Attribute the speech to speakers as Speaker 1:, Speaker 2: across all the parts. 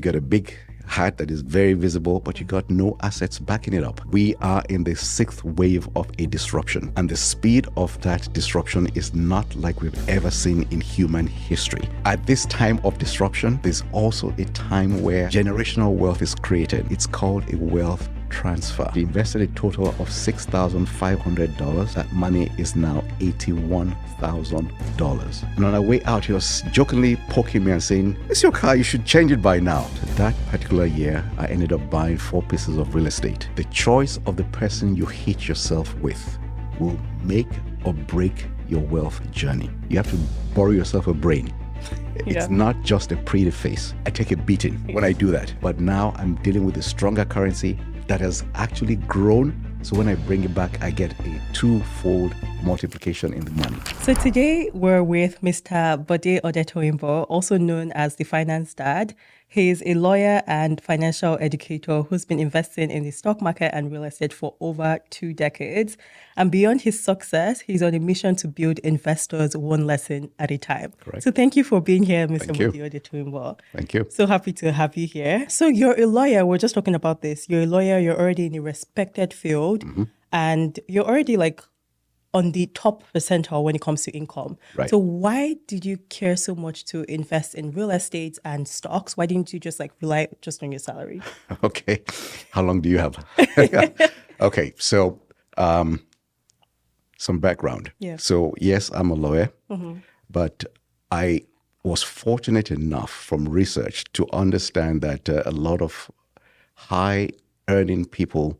Speaker 1: got a big hat that is very visible, but you got no assets backing it up. We are in the sixth wave of a disruption, and the speed of that disruption is not like we've ever seen in human history. At this time of disruption, there's also a time where generational wealth is created. It's called a wealth transfer. We invested a total of $6,500. That money is now $81,000. And on our way out, he was jokingly poking me and saying, "It's your car, you should change it by now." So that particular year, I ended up buying 4 pieces of real estate. The choice of the person you hit yourself with will make or break your wealth journey. You have to borrow yourself a brain. It's not just a pretty face. I take a beating when I do that. But now I'm dealing with a stronger currency that has actually grown. So when I bring it back, I get a 2-fold multiplication in the money.
Speaker 2: So today we're with Mr. Bode Odetoyinbo, also known as the Finance Dad. He's a lawyer and financial educator who's been investing in the stock market and real estate for over 2 decades. And beyond his success, he's on a mission to build investors one lesson at a time.
Speaker 1: Correct.
Speaker 2: So thank you for being here, Mr.
Speaker 1: Thank
Speaker 2: Bode Odetoyinbo.
Speaker 1: Thank you.
Speaker 2: So happy to have you here. So you're a lawyer. We're just talking about this. You're a lawyer. You're already in a respected field. And you're already like on the top percentile when it comes to income.
Speaker 1: Right.
Speaker 2: So why did you care so much to invest in real estate and stocks? Why didn't you just like rely just on your salary?
Speaker 1: Okay. How long do you have? Okay. So some background.
Speaker 2: Yeah.
Speaker 1: So yes, I'm a lawyer, but I was fortunate enough from research to understand that a lot of high earning people,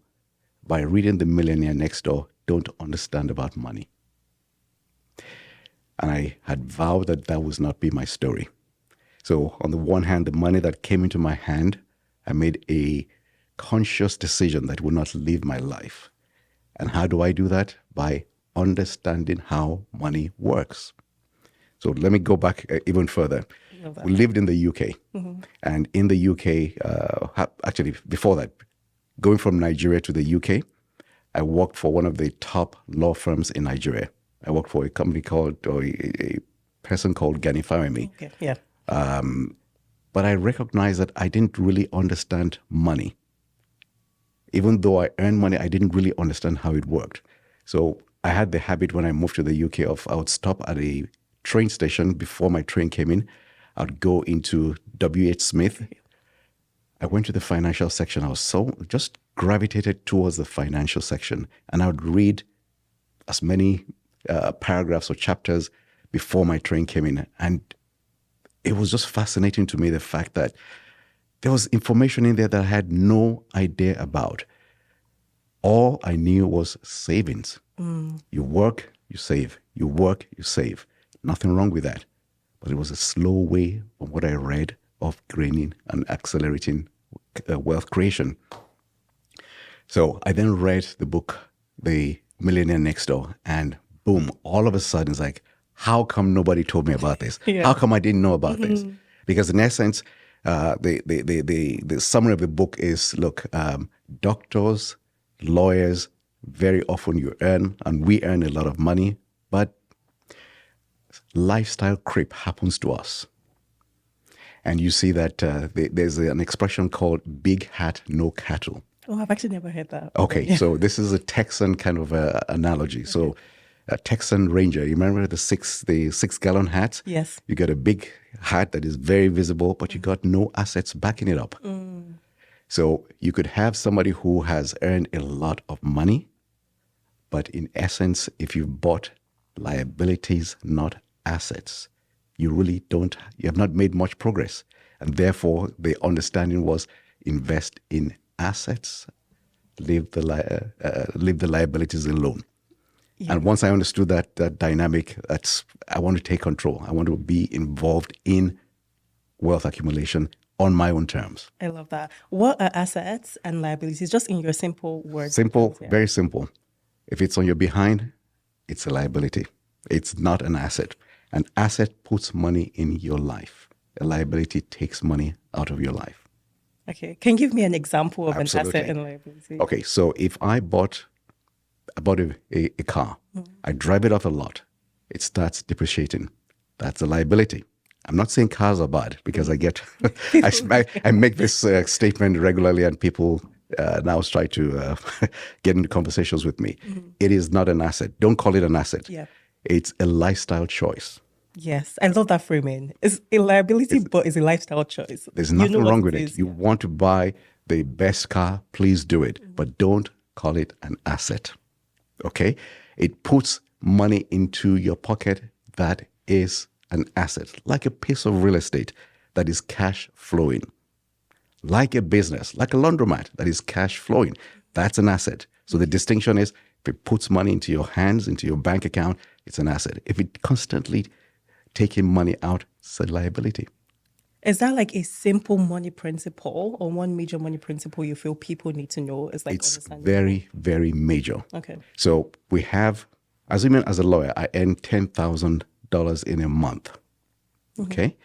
Speaker 1: by reading The Millionaire Next Door, don't understand about money. And I had vowed that that would not be my story. So on the one hand, the money that came into my hand, I made a conscious decision that would not live my life. And how do I do that? By understanding how money works. So let me go back even further. We lived in the UK. And in the UK, actually before that, going from Nigeria to the UK, I worked for one of the top law firms in Nigeria. I worked for a company called, or a person called Gani Fawehinmi.
Speaker 2: Okay. Yeah.
Speaker 1: But I recognized that I didn't really understand money. Even though I earned money, I didn't really understand how it worked. So I had the habit when I moved to the UK of I would stop at a train station before my train came in. I'd go into W.H. Smith. I went to the financial section. I was so just gravitated towards the financial section, and I would read as many paragraphs or chapters before my train came in. And it was just fascinating to me, the fact that there was information in there that I had no idea about. All I knew was savings. You work, you save. You work, you save. Nothing wrong with that. But it was a slow way, from what I read, of gaining and accelerating wealth creation. So I then read the book, The Millionaire Next Door, and boom, all of a sudden it's like, how come nobody told me about this? How come I didn't know about this? Because in essence, the summary of the book is, look, doctors, lawyers, very often you earn, and we earn a lot of money, but lifestyle creep happens to us. And you see that there's an expression called big hat, no cattle.
Speaker 2: Oh, I've actually never heard that.
Speaker 1: Okay, so this is a Texan kind of analogy. Okay. So a Texan Ranger, you remember the 6-gallon hat?
Speaker 2: Yes.
Speaker 1: You got a big hat that is very visible, but you got no assets backing it up. So you could have somebody who has earned a lot of money, but in essence, if you've bought liabilities, not assets, you have not made much progress. And therefore, the understanding was invest in assets, leave the liabilities alone. Yeah. And once I understood that dynamic, I want to take control. I want to be involved in wealth accumulation on my own terms.
Speaker 2: I love that. What are assets and liabilities? Just in your simple words.
Speaker 1: Simple, very simple. If it's on your behind, it's a liability. It's not an asset. An asset puts money in your life. A liability takes money out of your life.
Speaker 2: Okay. Can you give me an example of
Speaker 1: Absolutely.
Speaker 2: an asset and liability?
Speaker 1: Okay. So if I bought a car, I drive it off a lot, it starts depreciating. That's a liability. I'm not saying cars are bad because I get, I make this statement regularly and people now try to get into conversations with me. It is not an asset. Don't call it an asset.
Speaker 2: Yeah.
Speaker 1: It's a lifestyle choice.
Speaker 2: Yes, I love that framing. It's a liability, but it's a lifestyle choice.
Speaker 1: There's nothing wrong with it.
Speaker 2: Is.
Speaker 1: You want to buy the best car, please do it. But don't call it an asset. Okay? It puts money into your pocket that is an asset, like a piece of real estate that is cash flowing, like a business, like a laundromat that is cash flowing. That's an asset. So the distinction is if it puts money into your hands, into your bank account, it's an asset. If it constantly taking money out, it's a liability.
Speaker 2: Is that like a simple money principle or one major money principle you feel people need to know? It's
Speaker 1: very, very major.
Speaker 2: Okay.
Speaker 1: So we have, assuming as a lawyer, I earn $10,000 in a month. Okay.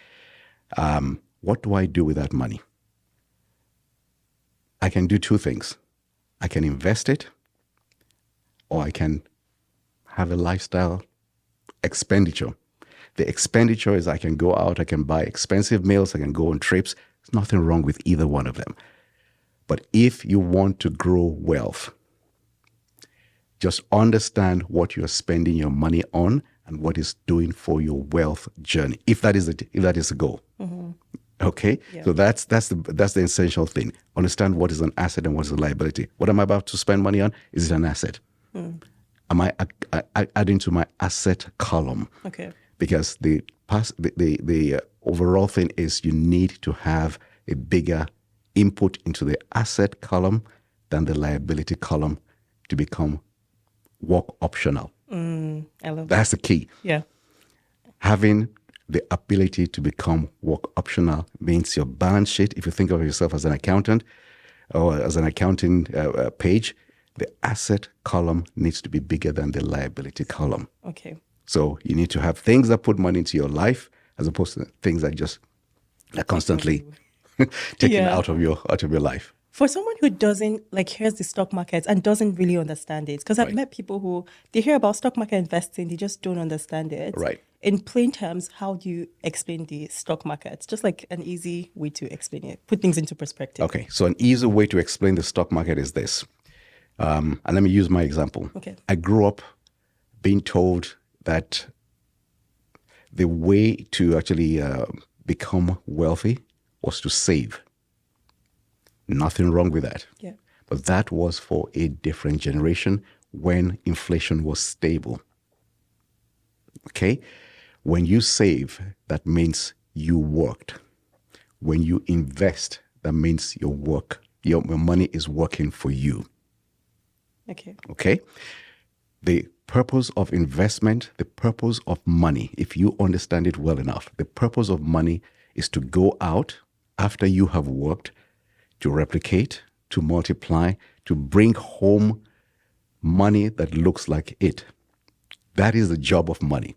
Speaker 1: What do I do with that money? I can do two things. I can invest it, or I can have a lifestyle expenditure. The expenditure is I can go out, I can buy expensive meals, I can go on trips. There's nothing wrong with either one of them. But if you want to grow wealth, just understand what you're spending your money on and what it's doing for your wealth journey. If that is the goal. Okay? Yeah. So that's the essential thing. Understand what is an asset and what is a liability. What am I about to spend money on? Is it an asset? Am I adding to my asset column?
Speaker 2: Okay.
Speaker 1: Because the overall thing is you need to have a bigger input into the asset column than the liability column to become work optional.
Speaker 2: I love that.
Speaker 1: That's the key.
Speaker 2: Yeah.
Speaker 1: Having the ability to become work optional means your balance sheet, if you think of yourself as an accountant or as an accounting page, the asset column needs to be bigger than the liability column.
Speaker 2: Okay.
Speaker 1: So you need to have things that put money into your life as opposed to things that just are constantly taken out of your life.
Speaker 2: For someone who doesn't hears the stock market and doesn't really understand it, because I've met people who they hear about stock market investing, they just don't understand it.
Speaker 1: Right.
Speaker 2: In plain terms, how do you explain the stock market? Just like an easy way to explain it, put things into perspective.
Speaker 1: Okay. So an easy way to explain the stock market is this. And let me use my example.
Speaker 2: Okay.
Speaker 1: I grew up being told that the way to actually become wealthy was to save. Nothing wrong with that.
Speaker 2: Yeah.
Speaker 1: But that was for a different generation when inflation was stable. Okay? When you save, that means you worked. When you invest, that means your money is working for you.
Speaker 2: Okay.
Speaker 1: Okay? The purpose of investment, the purpose of money, if you understand it well enough, the purpose of money is to go out after you have worked, to replicate, to multiply, to bring home money that looks like it. That is the job of money.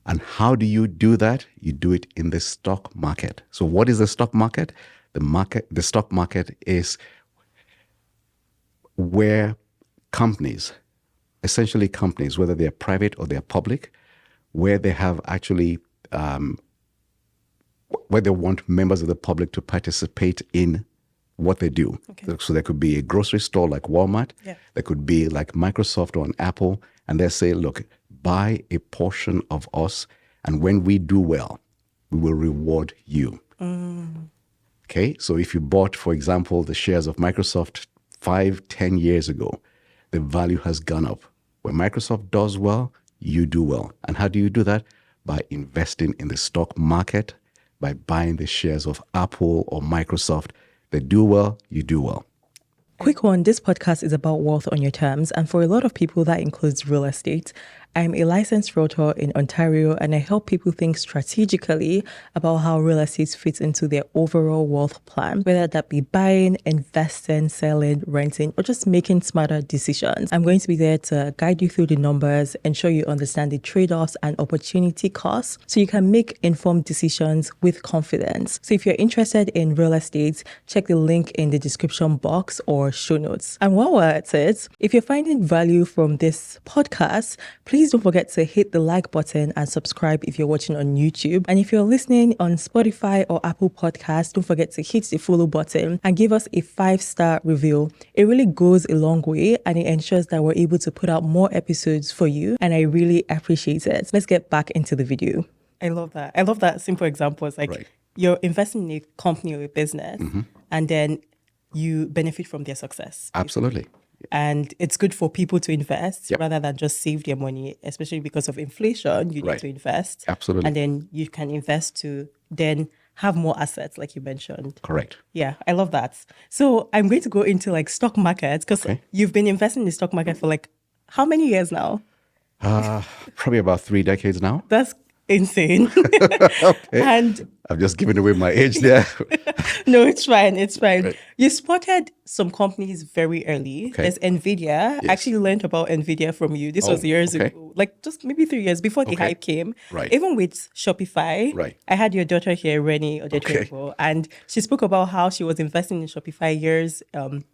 Speaker 1: And how do you do that? You do it in the stock market. So what is the stock market? The stock market is where companies, essentially companies, whether they're private or they're public, where they have actually, where they want members of the public to participate in what they do.
Speaker 2: Okay.
Speaker 1: So there could be a grocery store like Walmart. Yeah. There could be like Microsoft or an Apple. And they say, look, buy a portion of us. And when we do well, we will reward you. Okay. So if you bought, for example, the shares of Microsoft 5-10 years ago, the value has gone up. When Microsoft does well, you do well. And how do you do that? By investing in the stock market, by buying the shares of Apple or Microsoft. They do well, you do well.
Speaker 2: Quick one, this podcast is about wealth on your terms. And for a lot of people, that includes real estate. I'm a licensed realtor in Ontario, and I help people think strategically about how real estate fits into their overall wealth plan, whether that be buying, investing, selling, renting, or just making smarter decisions. I'm going to be there to guide you through the numbers, ensure you understand the trade-offs and opportunity costs so you can make informed decisions with confidence. So if you're interested in real estate, check the link in the description box or show notes. And while we're at it, if you're finding value from this podcast, please please don't forget to hit the like button and subscribe if you're watching on YouTube. And if you're listening on Spotify or Apple Podcasts, don't forget to hit the follow button and give us a 5-star review. It really goes a long way and it ensures that we're able to put out more episodes for you. And I really appreciate it. Let's get back into the video. I love that. I love that simple example. It's like you're investing in a company or a business and then you benefit from their success.
Speaker 1: Absolutely.
Speaker 2: And it's good for people to invest rather than just save their money, especially because of inflation. You need to invest.
Speaker 1: Absolutely.
Speaker 2: And then you can invest to then have more assets, like you mentioned.
Speaker 1: Correct.
Speaker 2: Yeah, I love that. So I'm going to go into like stock markets because you've been investing in the stock market for like how many years now?
Speaker 1: Probably about 3 decades now.
Speaker 2: That's insane. And
Speaker 1: I've just given away my age there.
Speaker 2: no, it's fine. It's fine. Right. You spotted some companies very early. There's Nvidia. I actually learned about Nvidia from you. This was years ago, like just maybe 3 years before the hype came.
Speaker 1: Right.
Speaker 2: Even with Shopify, I had your daughter here, Bode Odetoyinbo, and she spoke about how she was investing in Shopify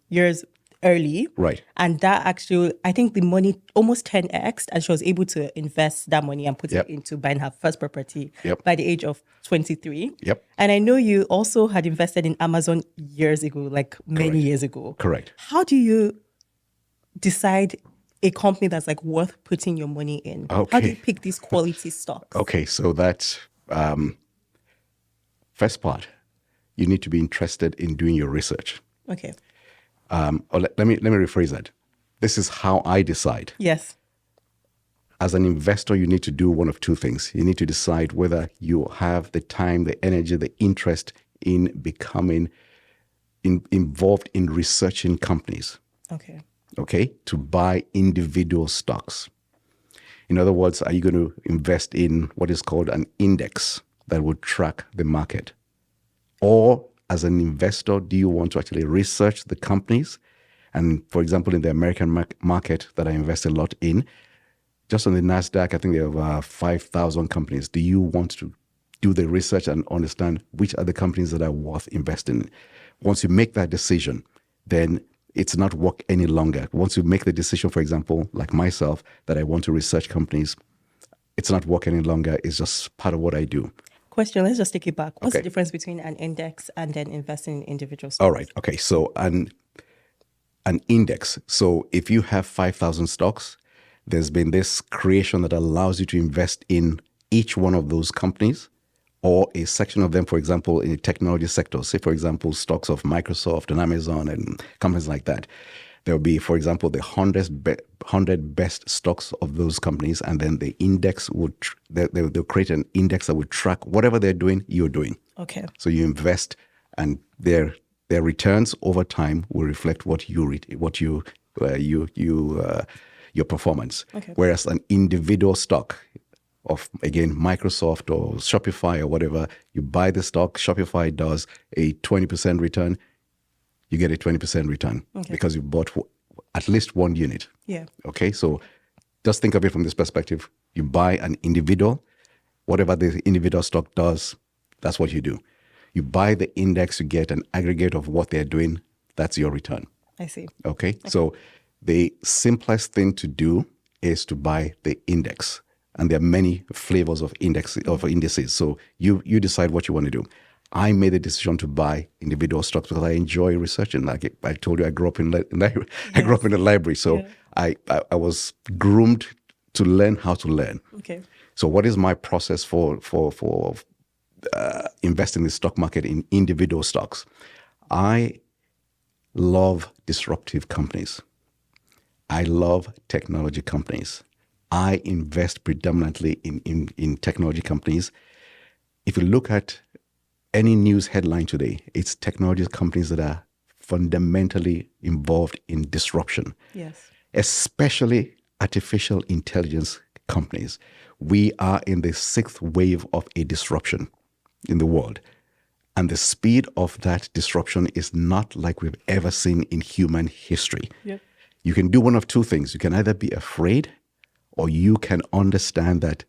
Speaker 2: years early.
Speaker 1: Right.
Speaker 2: And that actually, I think the money almost 10x, and she was able to invest that money and put it into buying her first property by the age of 23. And I know you also had invested in Amazon years ago, like many years ago.
Speaker 1: Correct.
Speaker 2: How do you decide a company that's like worth putting your money in? How do you pick these quality stocks?
Speaker 1: Okay, so that's first part. You need to be interested in doing your research.
Speaker 2: Okay.
Speaker 1: Let me rephrase that. This is how I decide.
Speaker 2: Yes.
Speaker 1: As an investor, you need to do one of two things. You need to decide whether you have the time, the energy, the interest in becoming involved in researching companies. Okay, to buy individual stocks. In other words, are you going to invest in what is called an index that will track the market? Or as an investor, do you want to actually research the companies? And for example, in the American market that I invest a lot in, just on the NASDAQ, I think there are 5,000 companies. Do you want to do the research and understand which are the companies that are worth investing in? Once you make that decision, then it's not work any longer. Once you make the decision, for example, like myself, that I want to research companies, it's not work any longer. It's just part of what I do.
Speaker 2: Question, let's just take it back. What's the difference between an index and then investing in individual stocks?
Speaker 1: All right. Okay. So an index. So if you have 5,000 stocks, there's been this creation that allows you to invest in each one of those companies or a section of them, for example, in the technology sector. Say, for example, stocks of Microsoft and Amazon and companies like that. There'll be, for example, the 100 best stocks of those companies, and then the index would they'll create an index that would track whatever they're doing, you're doing.
Speaker 2: Okay.
Speaker 1: So you invest, and their returns over time will reflect your performance. Whereas an individual stock of, again, Microsoft or Shopify or whatever, you buy the stock, Shopify does a 20% return, you get a 20% return because you bought at least one unit.
Speaker 2: Yeah.
Speaker 1: Okay, so just think of it from this perspective. You buy an individual, whatever the individual stock does, that's what you do. You buy the index, you get an aggregate of what they're doing, that's your return.
Speaker 2: I see.
Speaker 1: Okay, so the simplest thing to do is to buy the index. And there are many flavors of indices. So you decide what you want to do. I made the decision to buy individual stocks because I enjoy researching. Like I told you, I grew up in a library, so I was groomed to learn how to learn.
Speaker 2: Okay.
Speaker 1: So what is my process for investing in the stock market in individual stocks? I love disruptive companies. I love technology companies. I invest predominantly in technology companies. If you look at any news headline today, it's technology companies that are fundamentally involved in disruption.
Speaker 2: Yes.
Speaker 1: Especially artificial intelligence companies. We are in the 6th wave of a disruption in the world. And the speed of that disruption is not like we've ever seen in human history.
Speaker 2: Yep.
Speaker 1: You can do one of two things. You can either be afraid or you can understand that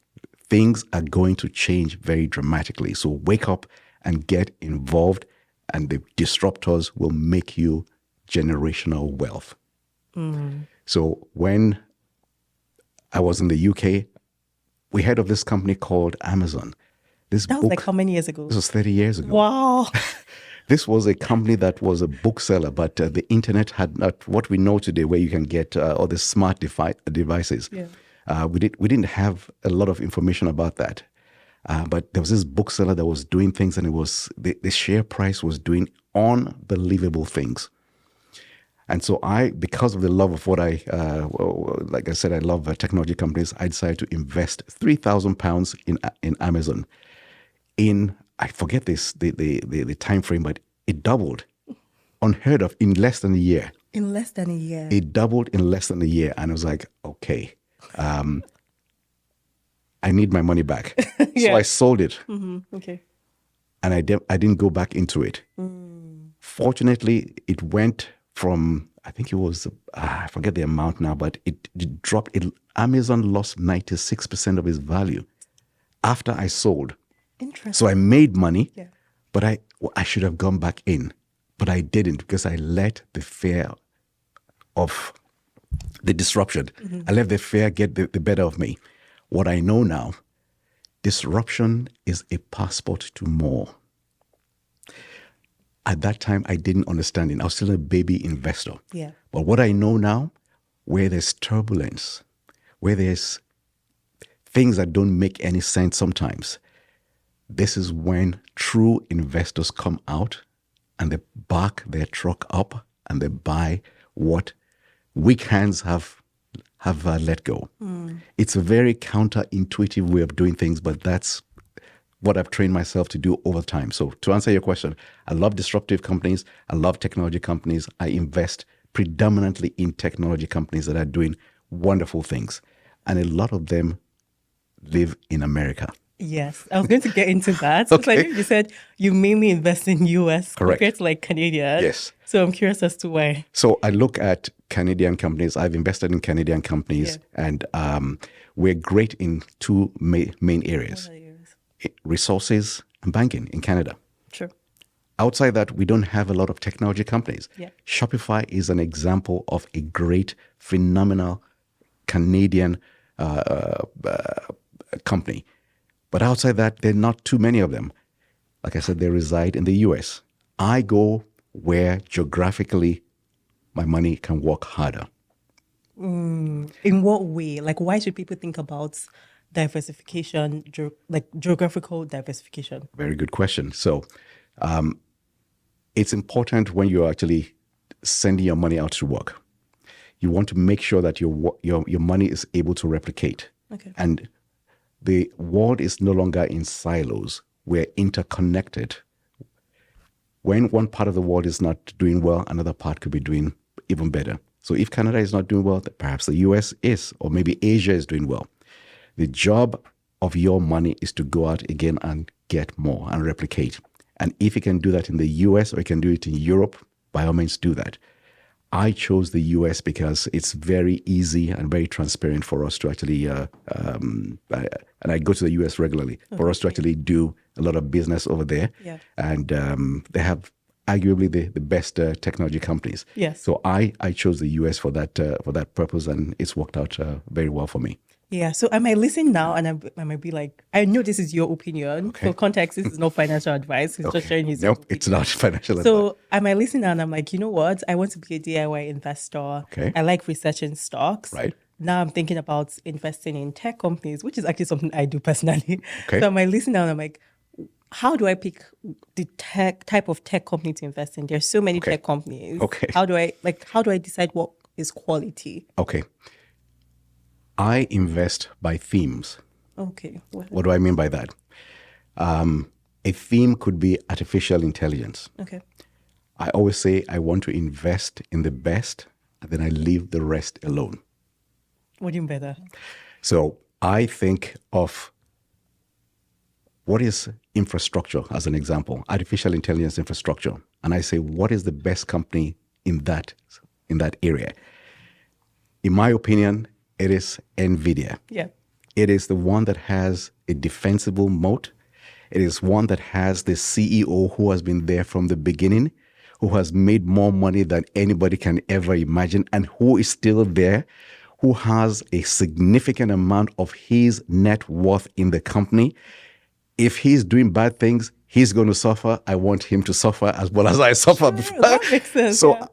Speaker 1: things are going to change very dramatically. So wake up and get involved, and the disruptors will make you generational wealth. So when I was in the UK. We heard of this company called Amazon.
Speaker 2: That was like how many years ago?
Speaker 1: This was 30 years ago.
Speaker 2: Wow.
Speaker 1: This was a company that was a bookseller, but the internet had not what we know today, where you can get all the smart devices.
Speaker 2: Yeah.
Speaker 1: We didn't have a lot of information about that. But there was this bookseller that was doing things, and it was the share price was doing unbelievable things. And so because of the love of what like I said, I love technology companies, I decided to invest £3,000 in Amazon. I forget the time frame, but it doubled, unheard of, in less than a year.
Speaker 2: In less than a year.
Speaker 1: It doubled in less than a year, and I was like, okay, I need my money back.
Speaker 2: Yeah.
Speaker 1: So I sold it.
Speaker 2: Mm-hmm. Okay.
Speaker 1: And I didn't go back into it. Fortunately, it went from, I think it was, I forget the amount now, but it dropped. Amazon lost 96% of its value after I sold.
Speaker 2: Interesting.
Speaker 1: So I made money,
Speaker 2: Yeah.
Speaker 1: but I should have gone back in, but I didn't, because I let the fear of the disruption, I let the fear get the better of me. What I know now, disruption is a passport to more. At that time, I didn't understand it. I was still a baby investor.
Speaker 2: Yeah.
Speaker 1: But what I know now, where there's turbulence, where there's things that don't make any sense sometimes, this is when true investors come out and they back their truck up and they buy what weak hands have let go. It's a very counterintuitive way of doing things, but that's what I've trained myself to do over time. So to answer your question, I love disruptive companies. I love technology companies. I invest predominantly in technology companies that are doing wonderful things. And a lot of them live in America.
Speaker 2: Yes, I was going to get into that. So
Speaker 1: Okay.
Speaker 2: like you said, you mainly invest in US
Speaker 1: Correct.
Speaker 2: compared to like Canadian.
Speaker 1: Yes.
Speaker 2: So I'm curious as to why.
Speaker 1: So I look at Canadian companies. I've invested in Canadian companies, and we're great in two main areas: resources and banking in Canada.
Speaker 2: True.
Speaker 1: Outside that, we don't have a lot of technology companies.
Speaker 2: Yeah.
Speaker 1: Shopify is an example of a great, phenomenal Canadian company. But outside that, there are not too many of them. Like I said, they reside in the US. I go where geographically my money can work harder.
Speaker 2: In what way? Like, why should people think about diversification, like geographical diversification?
Speaker 1: Very good question. So it's important when you're actually sending your money out to work. You want to make sure that your money is able to replicate.
Speaker 2: Okay.
Speaker 1: And the world is no longer in silos. We're interconnected. When one part of the world is not doing well, another part could be doing even better. So if Canada is not doing well, perhaps the US is, or maybe Asia is doing well. The job of your money is to go out again and get more and replicate. And if you can do that in the US or you can do it in Europe, by all means do that. I chose the US because it's very easy and very transparent for us to actually, and I go to the US regularly, for us to actually do a lot of business over there.
Speaker 2: Yeah.
Speaker 1: And they have arguably the best technology companies.
Speaker 2: Yes.
Speaker 1: So I chose the US for that purpose, and it's worked out very well for me.
Speaker 2: Yeah, so I might listen now and I might be like, I know this is your opinion.
Speaker 1: Okay.
Speaker 2: For context, this is not financial advice. He's just sharing his
Speaker 1: Nope,
Speaker 2: opinion.
Speaker 1: it's not financial advice.
Speaker 2: So I might listen now and I'm like, you know what? I want to be a DIY investor.
Speaker 1: Okay.
Speaker 2: I like researching stocks.
Speaker 1: Right.
Speaker 2: Now I'm thinking about investing in tech companies, which is actually something I do personally.
Speaker 1: Okay.
Speaker 2: So I might listen now and I'm like, how do I pick the type of tech company to invest in? There's so many tech companies.
Speaker 1: Okay.
Speaker 2: How do I decide what is quality?
Speaker 1: Okay. I invest by themes.
Speaker 2: Okay.
Speaker 1: What do I mean by that? A theme could be artificial intelligence.
Speaker 2: Okay.
Speaker 1: I always say I want to invest in the best, and then I leave the rest alone.
Speaker 2: What do you mean by that?
Speaker 1: So I think of what is infrastructure as an example, artificial intelligence infrastructure. And I say, what is the best company in that area? In my opinion, it is Nvidia.
Speaker 2: Yeah.
Speaker 1: It is the one that has a defensible moat. It is one that has the CEO who has been there from the beginning, who has made more money than anybody can ever imagine, and who is still there, who has a significant amount of his net worth in the company. If he's doing bad things, he's going to suffer. I want him to suffer as well as I suffer.
Speaker 2: Sure, that makes sense.
Speaker 1: So
Speaker 2: Yeah.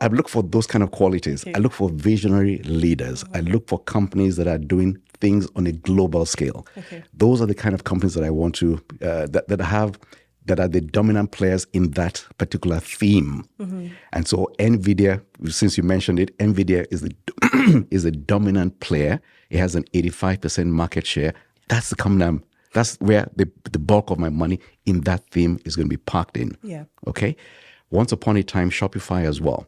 Speaker 1: I look for those kind of qualities.
Speaker 2: Okay.
Speaker 1: I look for visionary leaders. I look for companies that are doing things on a global scale.
Speaker 2: Okay.
Speaker 1: Those are the kind of companies that I want to that are the dominant players in that particular theme. And so Nvidia, since you mentioned it, Nvidia is is a dominant player. It has an 85% market share. That's the company. That's where the bulk of my money in that theme is going to be parked in.
Speaker 2: Yeah.
Speaker 1: Okay. Once upon a time, Shopify as well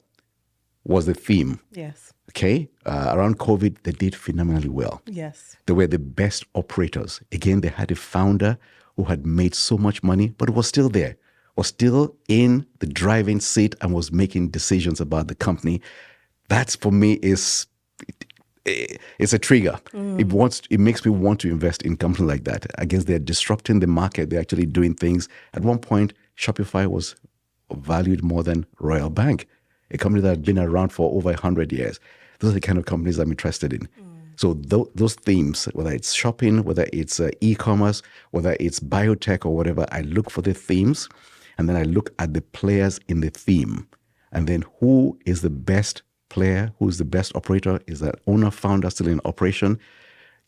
Speaker 1: was the theme.
Speaker 2: Yes.
Speaker 1: Okay. Around COVID, they did phenomenally well.
Speaker 2: Yes.
Speaker 1: They were the best operators. Again, they had a founder who had made so much money, but was still there, was still in the driving seat and was making decisions about the company. That's for me it's a trigger. It makes me want to invest in companies like that. I guess they're disrupting the market. They're actually doing things. At one point, Shopify was valued more than Royal Bank, a company that had been around for over 100 years. Those are the kind of companies I'm interested in. So those themes, whether it's shopping, whether it's e-commerce, whether it's biotech or whatever, I look for the themes, and then I look at the players in the theme, and then who is the best player, who is the best operator, is that owner, founder still in operation.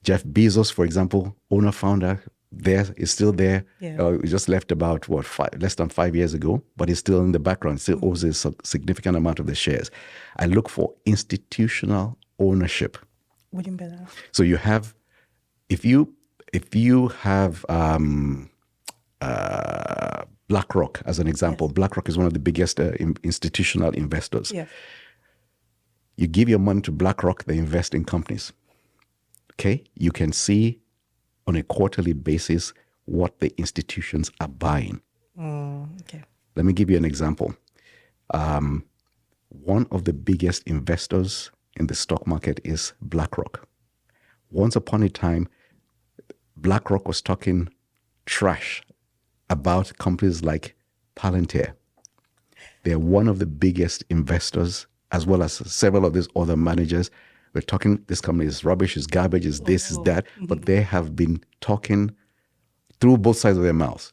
Speaker 1: Jeff Bezos, for example, owner, founder, there is still there.
Speaker 2: Yeah.
Speaker 1: He just left about less than 5 years ago, but he's still in the background, still owns a significant amount of the shares. I look for institutional ownership.
Speaker 2: What do you mean by that?
Speaker 1: So you have, if you have BlackRock as an example,
Speaker 2: Yes.
Speaker 1: BlackRock is one of the biggest institutional investors.
Speaker 2: Yes.
Speaker 1: You give your money to BlackRock, they invest in companies. Okay, you can see on a quarterly basis what the institutions are buying.
Speaker 2: Okay.
Speaker 1: Let me give you an example. One of the biggest investors in the stock market is BlackRock. Once upon a time, BlackRock was talking trash about companies like Palantir. They're one of the biggest investors, as well as several of these other managers. We're talking, this company is rubbish, is garbage, is this, is that. But they have been talking through both sides of their mouths.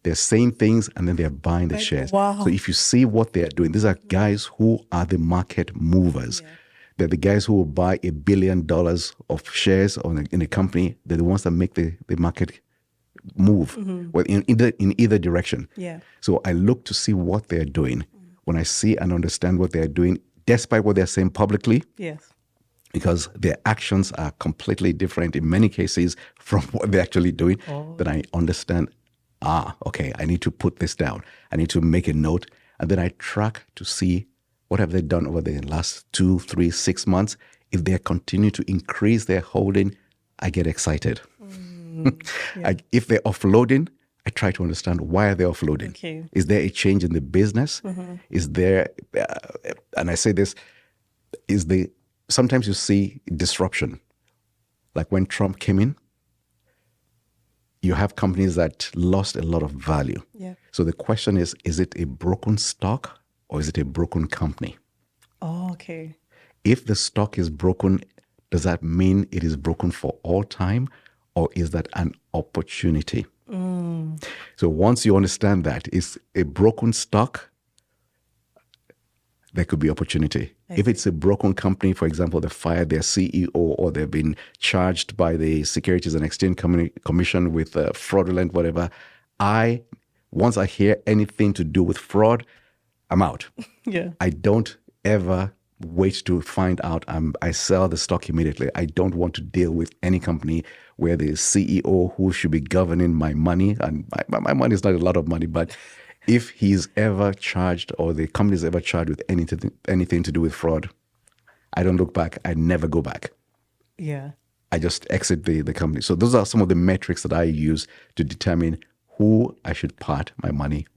Speaker 1: They're saying things and then they're buying the shares.
Speaker 2: Wow.
Speaker 1: So if you see what they're doing, these are guys who are the market movers.
Speaker 2: Yeah.
Speaker 1: They're the guys who will buy $1 billion of shares in a company. They're the ones that make the market move, well, in either direction.
Speaker 2: Yeah.
Speaker 1: So I look to see what they're doing. When I see and understand what they're doing, despite what they're saying publicly,
Speaker 2: Yes.
Speaker 1: because their actions are completely different in many cases from what they're actually doing, then I understand, okay, I need to put this down. I need to make a note. And then I track to see what have they done over the last 2, 3, 6 months. If they continue to increase their holding, I get excited. If they're offloading, I try to understand why are they offloading.
Speaker 2: Okay.
Speaker 1: Is there a change in the business? Is there, and I say this, sometimes you see disruption. Like when Trump came in, you have companies that lost a lot of value.
Speaker 2: Yeah.
Speaker 1: So the question is it a broken stock or is it a broken company?
Speaker 2: Oh, okay.
Speaker 1: If the stock is broken, does that mean it is broken for all time or is that an opportunity? So once you understand that it's a broken stock, there could be opportunity. If it's a broken company, for example, they fired their CEO or they've been charged by the Securities and Exchange Commission with fraudulent whatever, once I hear anything to do with fraud, I'm out.
Speaker 2: Yeah.
Speaker 1: I don't ever wait to find out. I sell the stock immediately. I don't want to deal with any company where the CEO who should be governing my money, and my money is not a lot of money, but if he's ever charged or the company is ever charged with anything to do with fraud, I don't look back. I never go back.
Speaker 2: Yeah.
Speaker 1: I just exit the company. So those are some of the metrics that I use to determine who I should park my money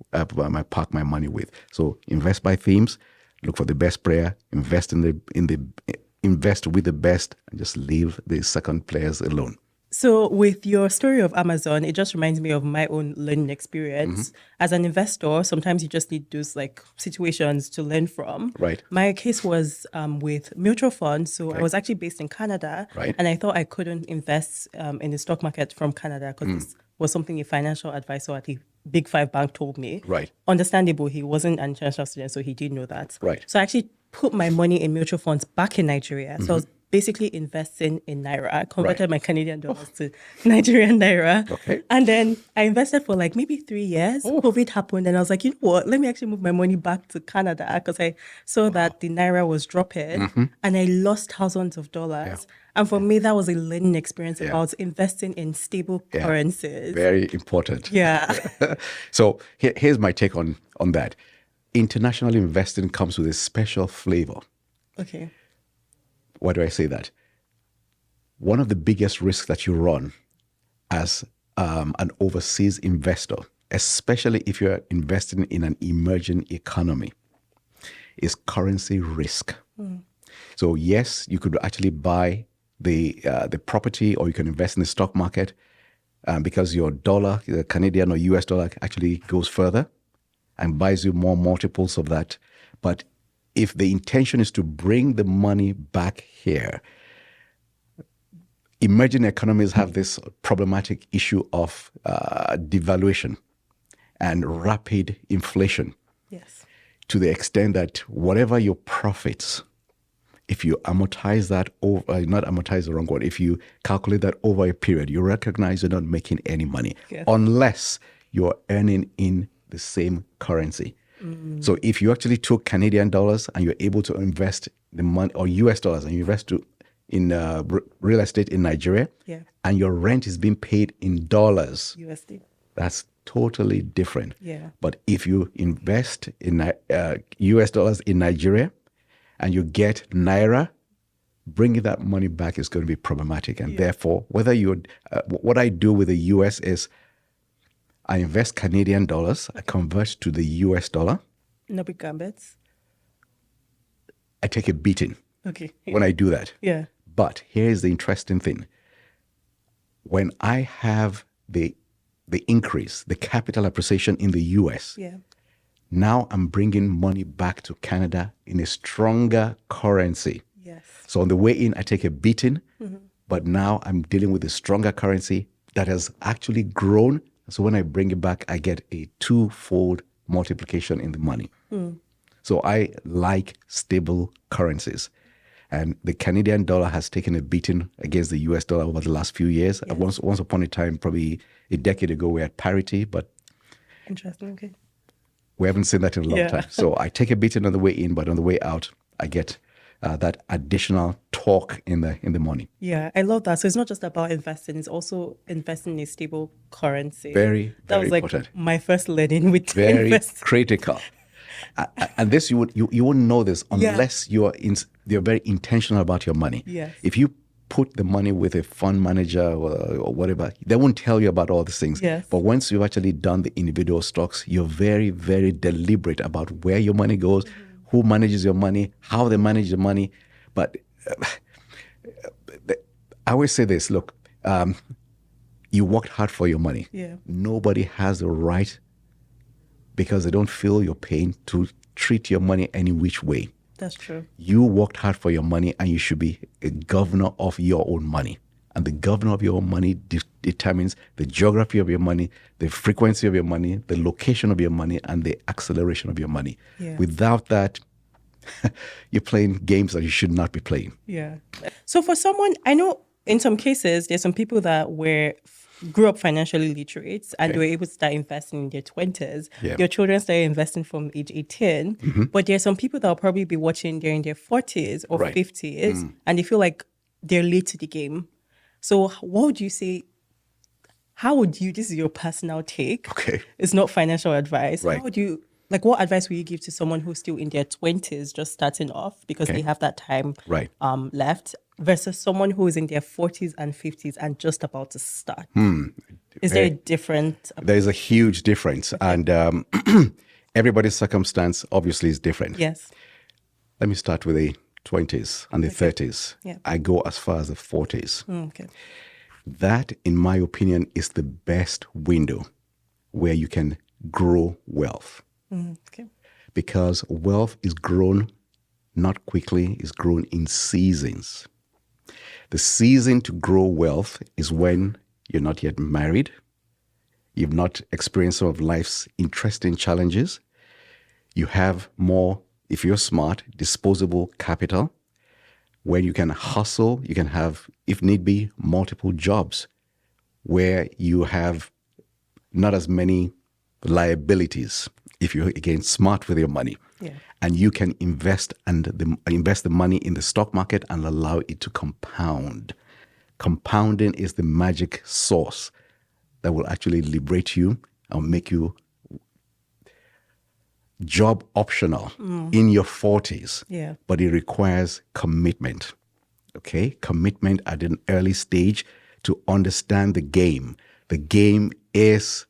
Speaker 1: with. So invest by themes, look for the best player, invest with the best, and just leave the second players alone.
Speaker 2: So, with your story of Amazon, it just reminds me of my own learning experience. As an investor, sometimes you just need those like situations to learn from.
Speaker 1: Right.
Speaker 2: My case was with mutual funds. So, I was actually based in Canada,
Speaker 1: Right.
Speaker 2: and I thought I couldn't invest in the stock market from Canada because this was something a financial advisor at a Big Five bank told me.
Speaker 1: Right.
Speaker 2: Understandable, he wasn't an international student, so he did know that.
Speaker 1: Right.
Speaker 2: So, I actually put my money in mutual funds back in Nigeria. So, I was basically investing in Naira. I converted my Canadian dollars to Nigerian Naira.
Speaker 1: Okay.
Speaker 2: And then I invested for like maybe 3 years. COVID happened and I was like, you know what? Let me actually move my money back to Canada because I saw that the Naira was dropping and I lost thousands of dollars. And for me, that was a learning experience about investing in stable currencies.
Speaker 1: Very important.
Speaker 2: Yeah.
Speaker 1: So here's my take on that. International investing comes with a special flavor.
Speaker 2: Okay.
Speaker 1: Why do I say that? One of the biggest risks that you run as an overseas investor, especially if you're investing in an emerging economy, is currency risk. So yes, you could actually buy the property, or you can invest in the stock market because your dollar, the Canadian or US dollar, actually goes further and buys you more multiples of that. But if the intention is to bring the money back here, emerging economies have this problematic issue of devaluation and rapid inflation.
Speaker 2: Yes.
Speaker 1: To the extent that whatever your profits, if you amortize that over, not amortize the wrong word, if you calculate that over a period, you recognize you're not making any money unless you're earning in the same currency. So if you actually took Canadian dollars and you're able to invest the money, or US dollars, and you invest in real estate in Nigeria, and your rent is being paid in dollars,
Speaker 2: USD.
Speaker 1: that's totally different.
Speaker 2: Yeah.
Speaker 1: But if you invest in US dollars in Nigeria and you get Naira, bringing that money back is going to be problematic. And therefore, whether you, what I do with the US is I invest Canadian dollars, I convert to the US dollar.
Speaker 2: No big gambits.
Speaker 1: I take a beating
Speaker 2: Okay.
Speaker 1: when I do that.
Speaker 2: Yeah.
Speaker 1: But here's the interesting thing. When I have the increase, the capital appreciation in the US, now I'm bringing money back to Canada in a stronger currency.
Speaker 2: Yes.
Speaker 1: So on the way in, I take a beating, but now I'm dealing with a stronger currency that has actually grown. So when I bring it back, I get a twofold multiplication in the money. So I like stable currencies. And the Canadian dollar has taken a beating against the US dollar over the last few years. Once upon a time, probably a decade ago, we had parity, but
Speaker 2: Interesting. Okay.
Speaker 1: we haven't seen that in a long time. So I take a beating on the way in, but on the way out, I get that additional torque in the money.
Speaker 2: Yeah, I love that. So it's not just about investing; it's also investing in a stable currency.
Speaker 1: Very,
Speaker 2: that
Speaker 1: very
Speaker 2: was like
Speaker 1: important.
Speaker 2: my first learning with
Speaker 1: Very
Speaker 2: investing.
Speaker 1: critical. And this you wouldn't know this unless you're very intentional about your money.
Speaker 2: Yes.
Speaker 1: If you put the money with a fund manager or whatever, they won't tell you about all these things.
Speaker 2: Yes.
Speaker 1: But once you've actually done the individual stocks, you're very, very deliberate about where your money goes, who manages your money, how they manage the money. But I always say this, look, you worked hard for your money.
Speaker 2: Yeah.
Speaker 1: Nobody has the right, because they don't feel your pain, to treat your money any which way.
Speaker 2: That's true.
Speaker 1: You worked hard for your money, and you should be a governor of your own money. And the governor of your own money determines the geography of your money, the frequency of your money, the location of your money, and the acceleration of your money.
Speaker 2: Yeah.
Speaker 1: Without that, you're playing games that you should not be playing.
Speaker 2: Yeah. So for someone, I know in some cases, there's some people that grew up financially literate and they were able to start investing in their 20s.
Speaker 1: Yeah.
Speaker 2: Your children started investing from age 18. But there are some people that will probably be watching during their 40s or 50s and they feel like they're late to the game. So what would you say? How would you, this is your personal take.
Speaker 1: Okay.
Speaker 2: It's not financial advice.
Speaker 1: Right.
Speaker 2: How would you, like what advice would you give to someone who's still in their 20s, just starting off because they have that time left, versus someone who is in their 40s and 50s and just about to start? Is there a different?
Speaker 1: There is a huge difference. And everybody's circumstance obviously is different.
Speaker 2: Yes.
Speaker 1: Let me start with the 20s and the 30s.
Speaker 2: Yeah.
Speaker 1: I go as far as the 40s.
Speaker 2: Okay.
Speaker 1: That, in my opinion, is the best window where you can grow wealth.
Speaker 2: Okay.
Speaker 1: Because wealth is grown not quickly, it's grown in seasons. The season to grow wealth is when you're not yet married, you've not experienced some of life's interesting challenges, you have more, if you're smart, disposable capital, where you can hustle, you can have, if need be, multiple jobs, where you have not as many liabilities if you're, again, smart with your money.
Speaker 2: Yeah.
Speaker 1: And you can invest invest the money in the stock market and allow it to compound. Compounding is the magic sauce that will actually liberate you and make you job optional in your 40s.
Speaker 2: Yeah.
Speaker 1: But it requires commitment. Okay? Commitment at an early stage to understand the game. The game is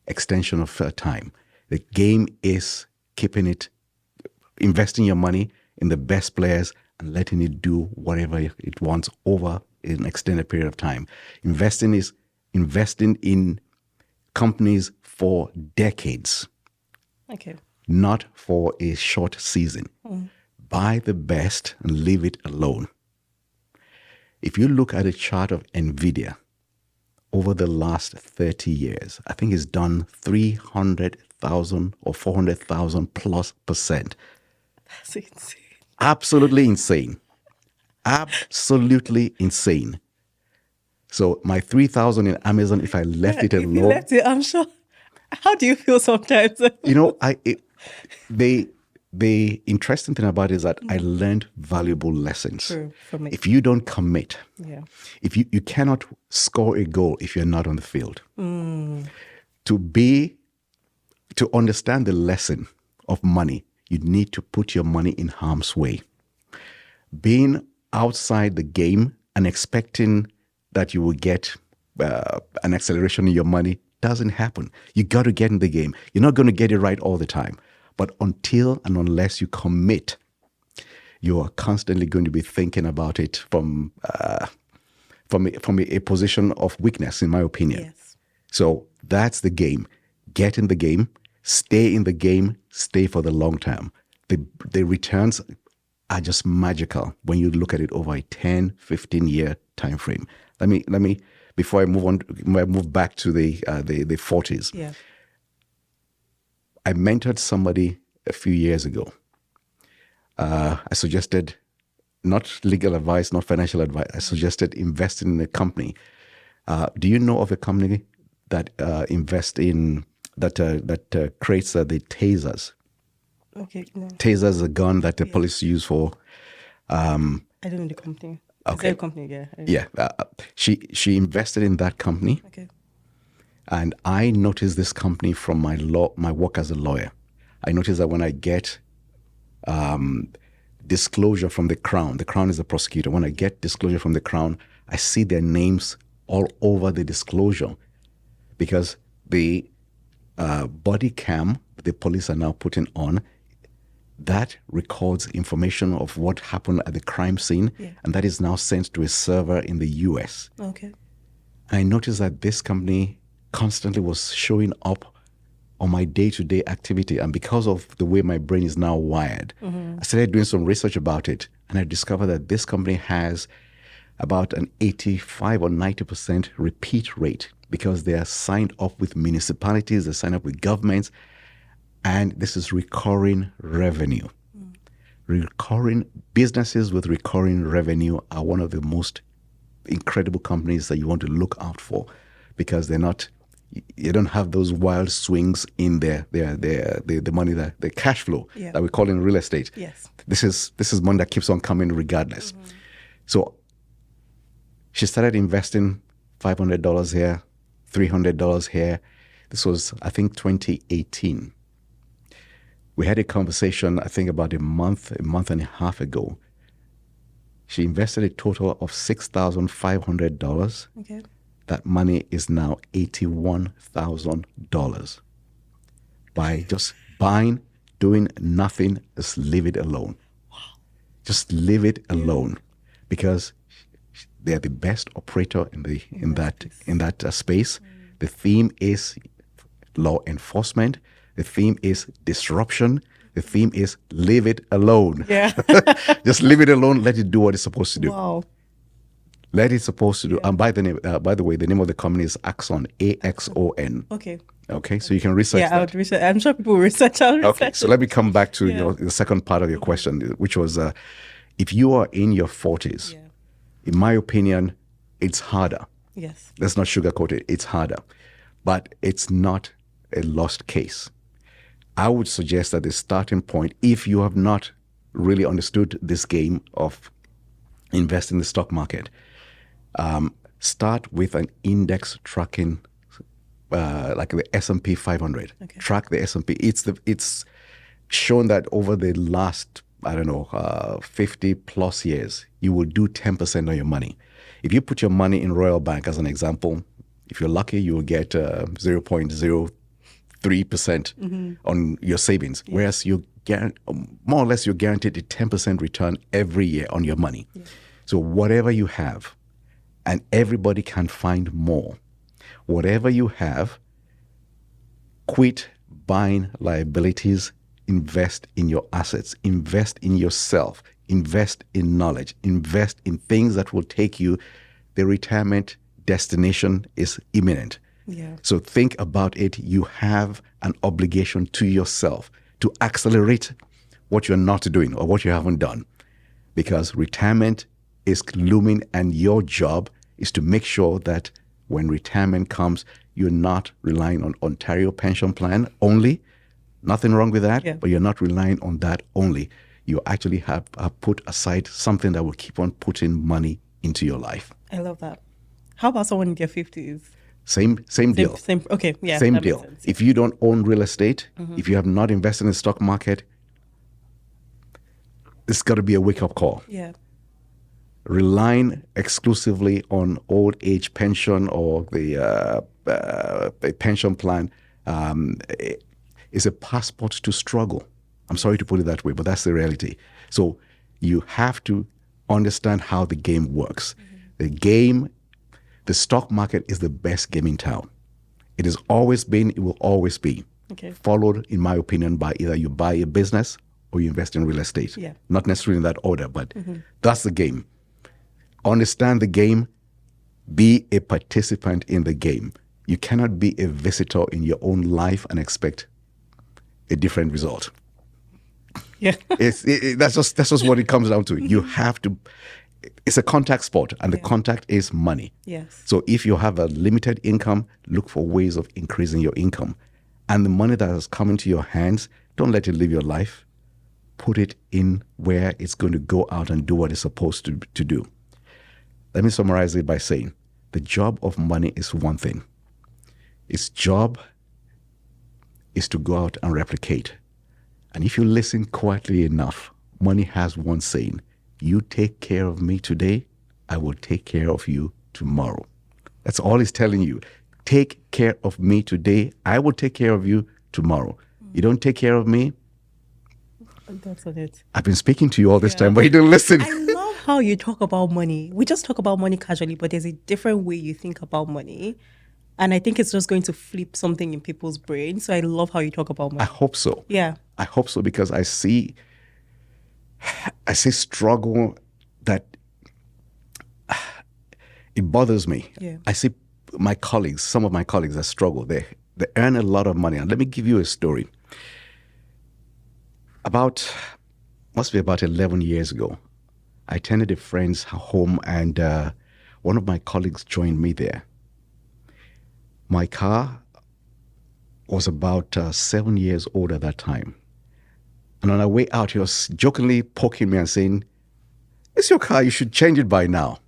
Speaker 1: extension of time. The game is investing your money in the best players and letting it do whatever it wants over an extended period of time. Investing is investing in companies for decades,
Speaker 2: Okay.
Speaker 1: not for a short season. Buy the best and leave it alone. If you look at a chart of Nvidia over the last 30 years, I think it's done 300,000 or 400,000 plus percent.
Speaker 2: That's insane.
Speaker 1: Absolutely insane. Absolutely insane. So my 3,000 in Amazon, if I left it
Speaker 2: If you
Speaker 1: alone,
Speaker 2: left it, I'm sure. How do you feel sometimes?
Speaker 1: the interesting thing about it is that I learned valuable lessons.
Speaker 2: True, from it.
Speaker 1: If you don't commit,
Speaker 2: Yeah.
Speaker 1: if you cannot score a goal if you're not on the field. To understand the lesson of money, you need to put your money in harm's way. Being outside the game and expecting that you will get an acceleration in your money doesn't happen. You got to get in the game. You're not going to get it right all the time. But until and unless you commit, you are constantly going to be thinking about it from a position of weakness, in my opinion.
Speaker 2: Yes.
Speaker 1: So that's the game. Get in the game, stay in the game, stay for the long term. The returns are just magical when you look at it over a 10, 15-year time frame. Let me before I move back to the 40s.
Speaker 2: Yeah.
Speaker 1: I mentored somebody a few years ago. I suggested not legal advice, not financial advice. I suggested investing in a company. Do you know of a company that invests in that creates the tasers?
Speaker 2: Okay. No.
Speaker 1: Taser is a gun that the police use for.
Speaker 2: I don't know the company. Is
Speaker 1: Okay.
Speaker 2: there a company? Yeah.
Speaker 1: Yeah, she invested in that company,
Speaker 2: Okay.
Speaker 1: and I noticed this company from my work as a lawyer. I noticed that when I get disclosure from the Crown is the prosecutor. When I get disclosure from the Crown, I see their names all over the disclosure because the body cam the police are now putting on, that records information of what happened at the crime scene, and that is now sent to a server in the US.
Speaker 2: Okay.
Speaker 1: I noticed that this company constantly was showing up on my day-to-day activity. And because of the way my brain is now wired, I started doing some research about it. And I discovered that this company has about an 85 or 90% repeat rate because they are signed up with municipalities, they're signed up with governments, and this is recurring revenue. Recurring businesses with recurring revenue are one of the most incredible companies that you want to look out for because they're not, you don't have those wild swings in the money, the cash flow that we call in real estate.
Speaker 2: Yes.
Speaker 1: This is money that keeps on coming regardless. So she started investing $500 here, $300 here. This was, I think, 2018. We had a conversation, I think, about a month and a half ago. She invested a total of $6,500.
Speaker 2: Okay.
Speaker 1: That money is now $81,000 by just buying, doing nothing, just leave it alone. Just leave it alone because They're the best operator in that space. The theme is law enforcement. The theme is disruption. The theme is leave it alone.
Speaker 2: Yeah.
Speaker 1: Just leave it alone. Let it do what it's supposed to do.
Speaker 2: Wow.
Speaker 1: Let it supposed to do.
Speaker 2: Yeah.
Speaker 1: And by the way, the name of the company is Axon, AXON.
Speaker 2: Okay.
Speaker 1: Okay, so you can research
Speaker 2: Yeah, I
Speaker 1: that.
Speaker 2: would research. I'm sure people will research.
Speaker 1: Okay, so let me come back to the second part of your question, which was if you are in your 40s, in my opinion, it's harder.
Speaker 2: Yes.
Speaker 1: Let's not sugarcoat it. It's harder. But it's not a lost case. I would suggest that the starting point, if you have not really understood this game of investing in the stock market, start with an index tracking, like the S&P 500.
Speaker 2: Okay.
Speaker 1: Track the S&P. It's shown that over the last, 50 plus years, you will do 10% of your money. If you put your money in Royal Bank, as an example, if you're lucky, you will get 0.03% on your savings, whereas you more or less you're guaranteed a 10% return every year on your money. Yeah. So whatever you have, and everybody can find more. Whatever you have, quit buying liabilities, invest in your assets, invest in yourself, invest in knowledge, invest in things that will take you. The retirement destination is imminent.
Speaker 2: Yeah.
Speaker 1: So think about it. You have an obligation to yourself to accelerate what you're not doing or what you haven't done, because retirement is looming, and your job is to make sure that when retirement comes, you're not relying on Ontario pension plan only. Nothing wrong with that, but you're not relying on that only. You actually have put aside something that will keep on putting money into your life.
Speaker 2: I love that. How about someone in their 50s?
Speaker 1: Same deal.
Speaker 2: Okay, yeah.
Speaker 1: Same deal. If you don't own real estate, if you have not invested in the stock market, it's got to be a wake-up call.
Speaker 2: Yeah.
Speaker 1: Relying exclusively on old age pension or the pension plan is a passport to struggle. I'm sorry to put it that way, but that's the reality. So you have to understand how the game works. The stock market is the best game in town. It has always been, it will always be.
Speaker 2: Okay.
Speaker 1: Followed, in my opinion, by either you buy a business or you invest in real estate.
Speaker 2: Yeah.
Speaker 1: Not necessarily in that order, but that's the game. Understand the game, be a participant in the game. You cannot be a visitor in your own life and expect a different result.
Speaker 2: Yeah.
Speaker 1: That's just what it comes down to. You have to, it's a contact sport, and the contact is money.
Speaker 2: Yes.
Speaker 1: So if you have a limited income, look for ways of increasing your income. And the money that has come into your hands, don't let it live your life. Put it in where it's going to go out and do what it's supposed to do. Let me summarize it by saying the job of money is one thing. Its job is to go out and replicate. And if you listen quietly enough, money has one saying: you take care of me today, I will take care of you tomorrow. That's all it's telling you. Take care of me today, I will take care of you tomorrow. You don't take care of me.
Speaker 2: That's on it.
Speaker 1: I've been speaking to you all this time, but you don't listen.
Speaker 2: I love how you talk about money. We just talk about money casually, but there's a different way you think about money. And I think it's just going to flip something in people's brains. So I love how you talk about money.
Speaker 1: I hope so.
Speaker 2: Yeah.
Speaker 1: I hope so, because I see struggle that it bothers me.
Speaker 2: Yeah.
Speaker 1: I see my colleagues, some of my colleagues that struggle. They earn a lot of money. And let me give you a story. Must be about 11 years ago, I attended a friend's home, and one of my colleagues joined me there. My car was about 7 years old at that time. And on our way out, he was jokingly poking me and saying, "It's your car, you should change it by now."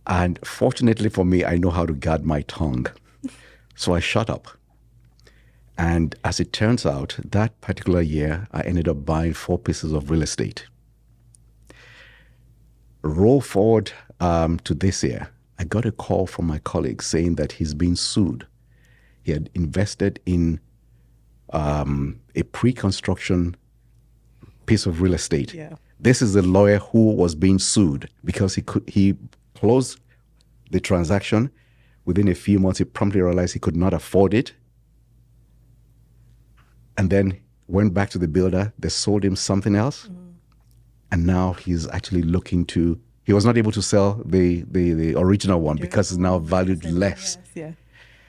Speaker 1: And fortunately for me, I know how to guard my tongue. So I shut up. And as it turns out, that particular year, I ended up buying 4 pieces of real estate. Roll forward to this year, I got a call from my colleague saying that he's been sued. He had invested in a pre-construction piece of real estate.
Speaker 2: Yeah.
Speaker 1: This is the lawyer who was being sued because he closed the transaction. Within a few months, he promptly realized he could not afford it. And then went back to the builder. They sold him something else. And now he's actually looking to, he was not able to sell the original one because it's now valued less.
Speaker 2: Yes, yeah.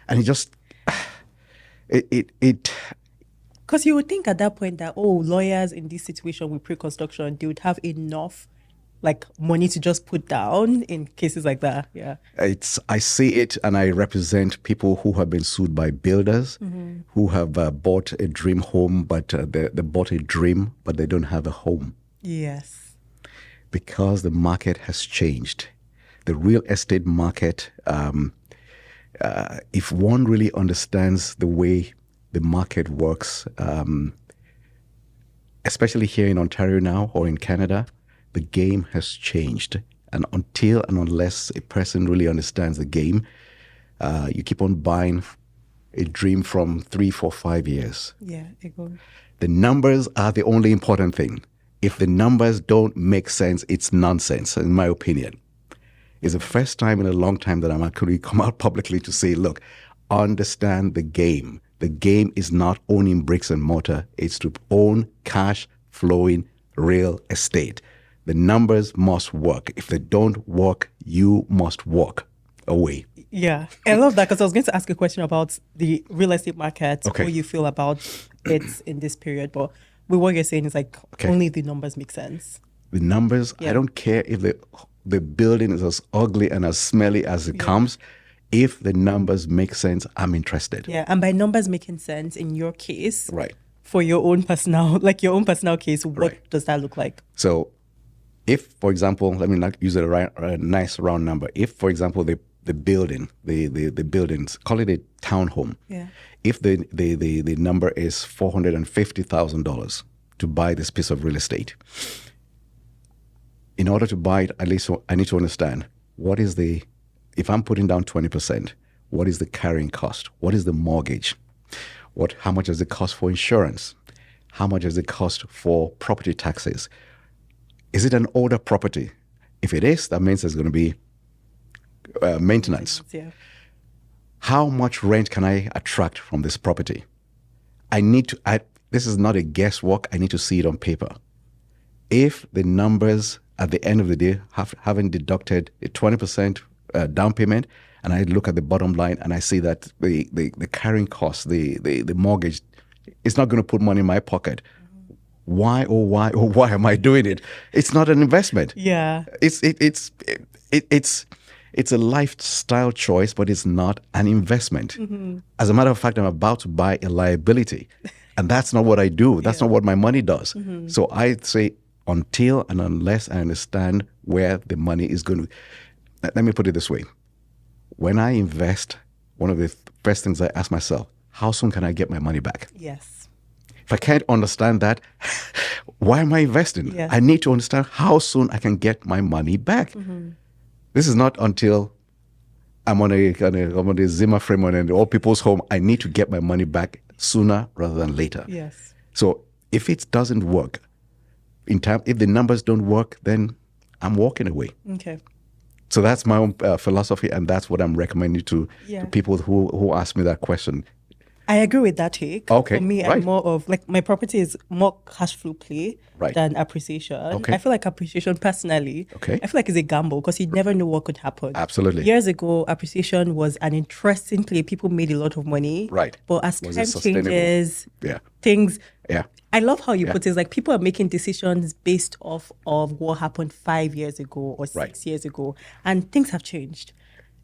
Speaker 1: And he just,
Speaker 2: Because you would think at that point that, lawyers in this situation with pre-construction, they would have enough like money to just put down in cases like that. Yeah.
Speaker 1: I see it, and I represent people who have been sued by builders who have bought a dream home, but they bought a dream, but they don't have a home.
Speaker 2: Yes.
Speaker 1: Because the market has changed. The real estate market, if one really understands the way the market works, especially here in Ontario now or in Canada, the game has changed. And until and unless a person really understands the game, you keep on buying a dream from 3, 4, 5 years.
Speaker 2: Yeah, it goes.
Speaker 1: The numbers are the only important thing. If the numbers don't make sense, it's nonsense, in my opinion. It's the first time in a long time that I'm actually come out publicly to say, look, understand the game. The game is not owning bricks and mortar. It's to own cash flowing real estate. The numbers must work. If they don't work, you must walk away.
Speaker 2: Yeah, I love that because I was going to ask a question about the real estate market,
Speaker 1: Okay.
Speaker 2: how you feel about it in this period. But with what you're saying is like only the numbers make sense.
Speaker 1: The numbers,
Speaker 2: Yeah.
Speaker 1: I don't care if the building is as ugly and as smelly as it comes. If the numbers make sense, I'm interested.
Speaker 2: Yeah, and by numbers making sense in your case,
Speaker 1: Right.
Speaker 2: for your own personal, case, what
Speaker 1: Right.
Speaker 2: does that look like?
Speaker 1: So if, for example, let me not use a nice round number. If, for example, the building, the buildings, call it a townhome.
Speaker 2: Yeah.
Speaker 1: If the number is $450,000 to buy this piece of real estate, in order to buy it, at least I need to understand what is if I'm putting down 20%, what is the carrying cost? What is the mortgage? How much does it cost for insurance? How much does it cost for property taxes? Is it an older property? If it is, that means there's going to be maintenance.
Speaker 2: Yeah.
Speaker 1: How much rent can I attract from this property? This is not a guesswork. I need to see it on paper. If the numbers at the end of the day haven't deducted a 20% down payment, and I look at the bottom line and I see that the carrying cost, the mortgage, is not going to put money in my pocket. Why am I doing it? It's not an investment.
Speaker 2: Yeah.
Speaker 1: It's a lifestyle choice, but it's not an investment. As a matter of fact, I'm about to buy a liability, and that's not what I do. That's not what my money does. So I say, until and unless I understand where the money is going to. Let me put it this way. When I invest, one of the first things I ask myself, how soon can I get my money back?
Speaker 2: Yes.
Speaker 1: If I can't understand that, why am I investing?
Speaker 2: Yeah.
Speaker 1: I need to understand how soon I can get my money back. This is not until I'm on a Zimmer frame and all people's home. I need to get my money back sooner rather than later.
Speaker 2: Yes.
Speaker 1: So if it doesn't work in time, if the numbers don't work, then I'm walking away.
Speaker 2: Okay.
Speaker 1: So that's my own philosophy, and that's what I'm recommending to
Speaker 2: Yeah.
Speaker 1: people who ask me that question.
Speaker 2: I agree with that take.
Speaker 1: Okay,
Speaker 2: For me,
Speaker 1: right.
Speaker 2: I'm more of my property is more cash flow play
Speaker 1: Right.
Speaker 2: than appreciation.
Speaker 1: Okay.
Speaker 2: I feel like appreciation personally,
Speaker 1: Okay.
Speaker 2: I feel like it's a gamble because you never know what could happen.
Speaker 1: Absolutely.
Speaker 2: Years ago, appreciation was an interesting play. People made a lot of money.
Speaker 1: Right.
Speaker 2: But as
Speaker 1: Was it
Speaker 2: time
Speaker 1: sustainable?
Speaker 2: changes,
Speaker 1: Yeah.
Speaker 2: things.
Speaker 1: Yeah.
Speaker 2: I love how you
Speaker 1: Yeah.
Speaker 2: put it. It's like people are making decisions based off of what happened 5 years ago or 6
Speaker 1: Right.
Speaker 2: years ago. And things have changed.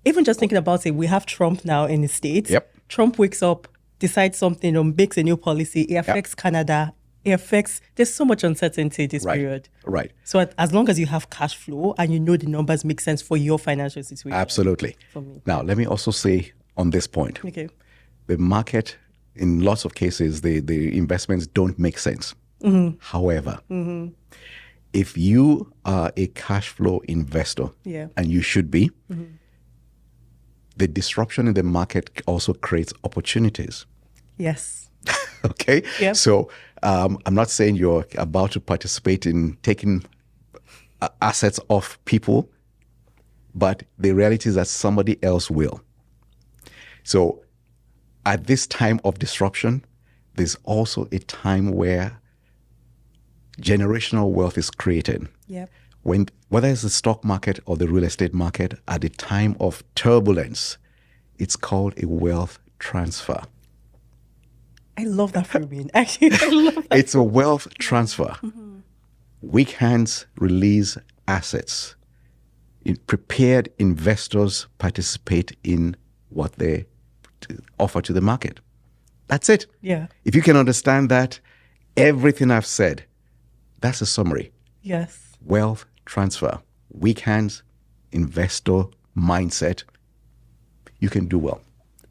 Speaker 2: Even just thinking about it, we have Trump now in the States.
Speaker 1: Yep.
Speaker 2: Trump wakes up, decides something or makes a new policy. It affects Canada. There's so much uncertainty this
Speaker 1: Right.
Speaker 2: period.
Speaker 1: Right.
Speaker 2: So as long as you have cash flow and you know the numbers make sense for your financial situation.
Speaker 1: Absolutely.
Speaker 2: For me.
Speaker 1: Now, let me also say on this point,
Speaker 2: Okay.
Speaker 1: the market, in lots of cases, the investments don't make sense. However, if you are a cash flow investor,
Speaker 2: Yeah.
Speaker 1: and you should be, the disruption in the market also creates opportunities.
Speaker 2: Yes.
Speaker 1: Okay?
Speaker 2: Yep.
Speaker 1: So I'm not saying you're about to participate in taking assets off people, but the reality is that somebody else will. So at this time of disruption, there's also a time where generational wealth is created.
Speaker 2: Yep.
Speaker 1: Whether it's the stock market or the real estate market, at the time of turbulence, it's called a wealth transfer.
Speaker 2: I love that framing. Actually, I love that.
Speaker 1: It's a wealth transfer. Weak hands release assets. Prepared investors participate in what they offer to the market. That's it.
Speaker 2: Yeah.
Speaker 1: If you can understand that, everything I've said, that's a summary.
Speaker 2: Yes.
Speaker 1: Wealth transfer, weak hands, investor mindset, you can do well.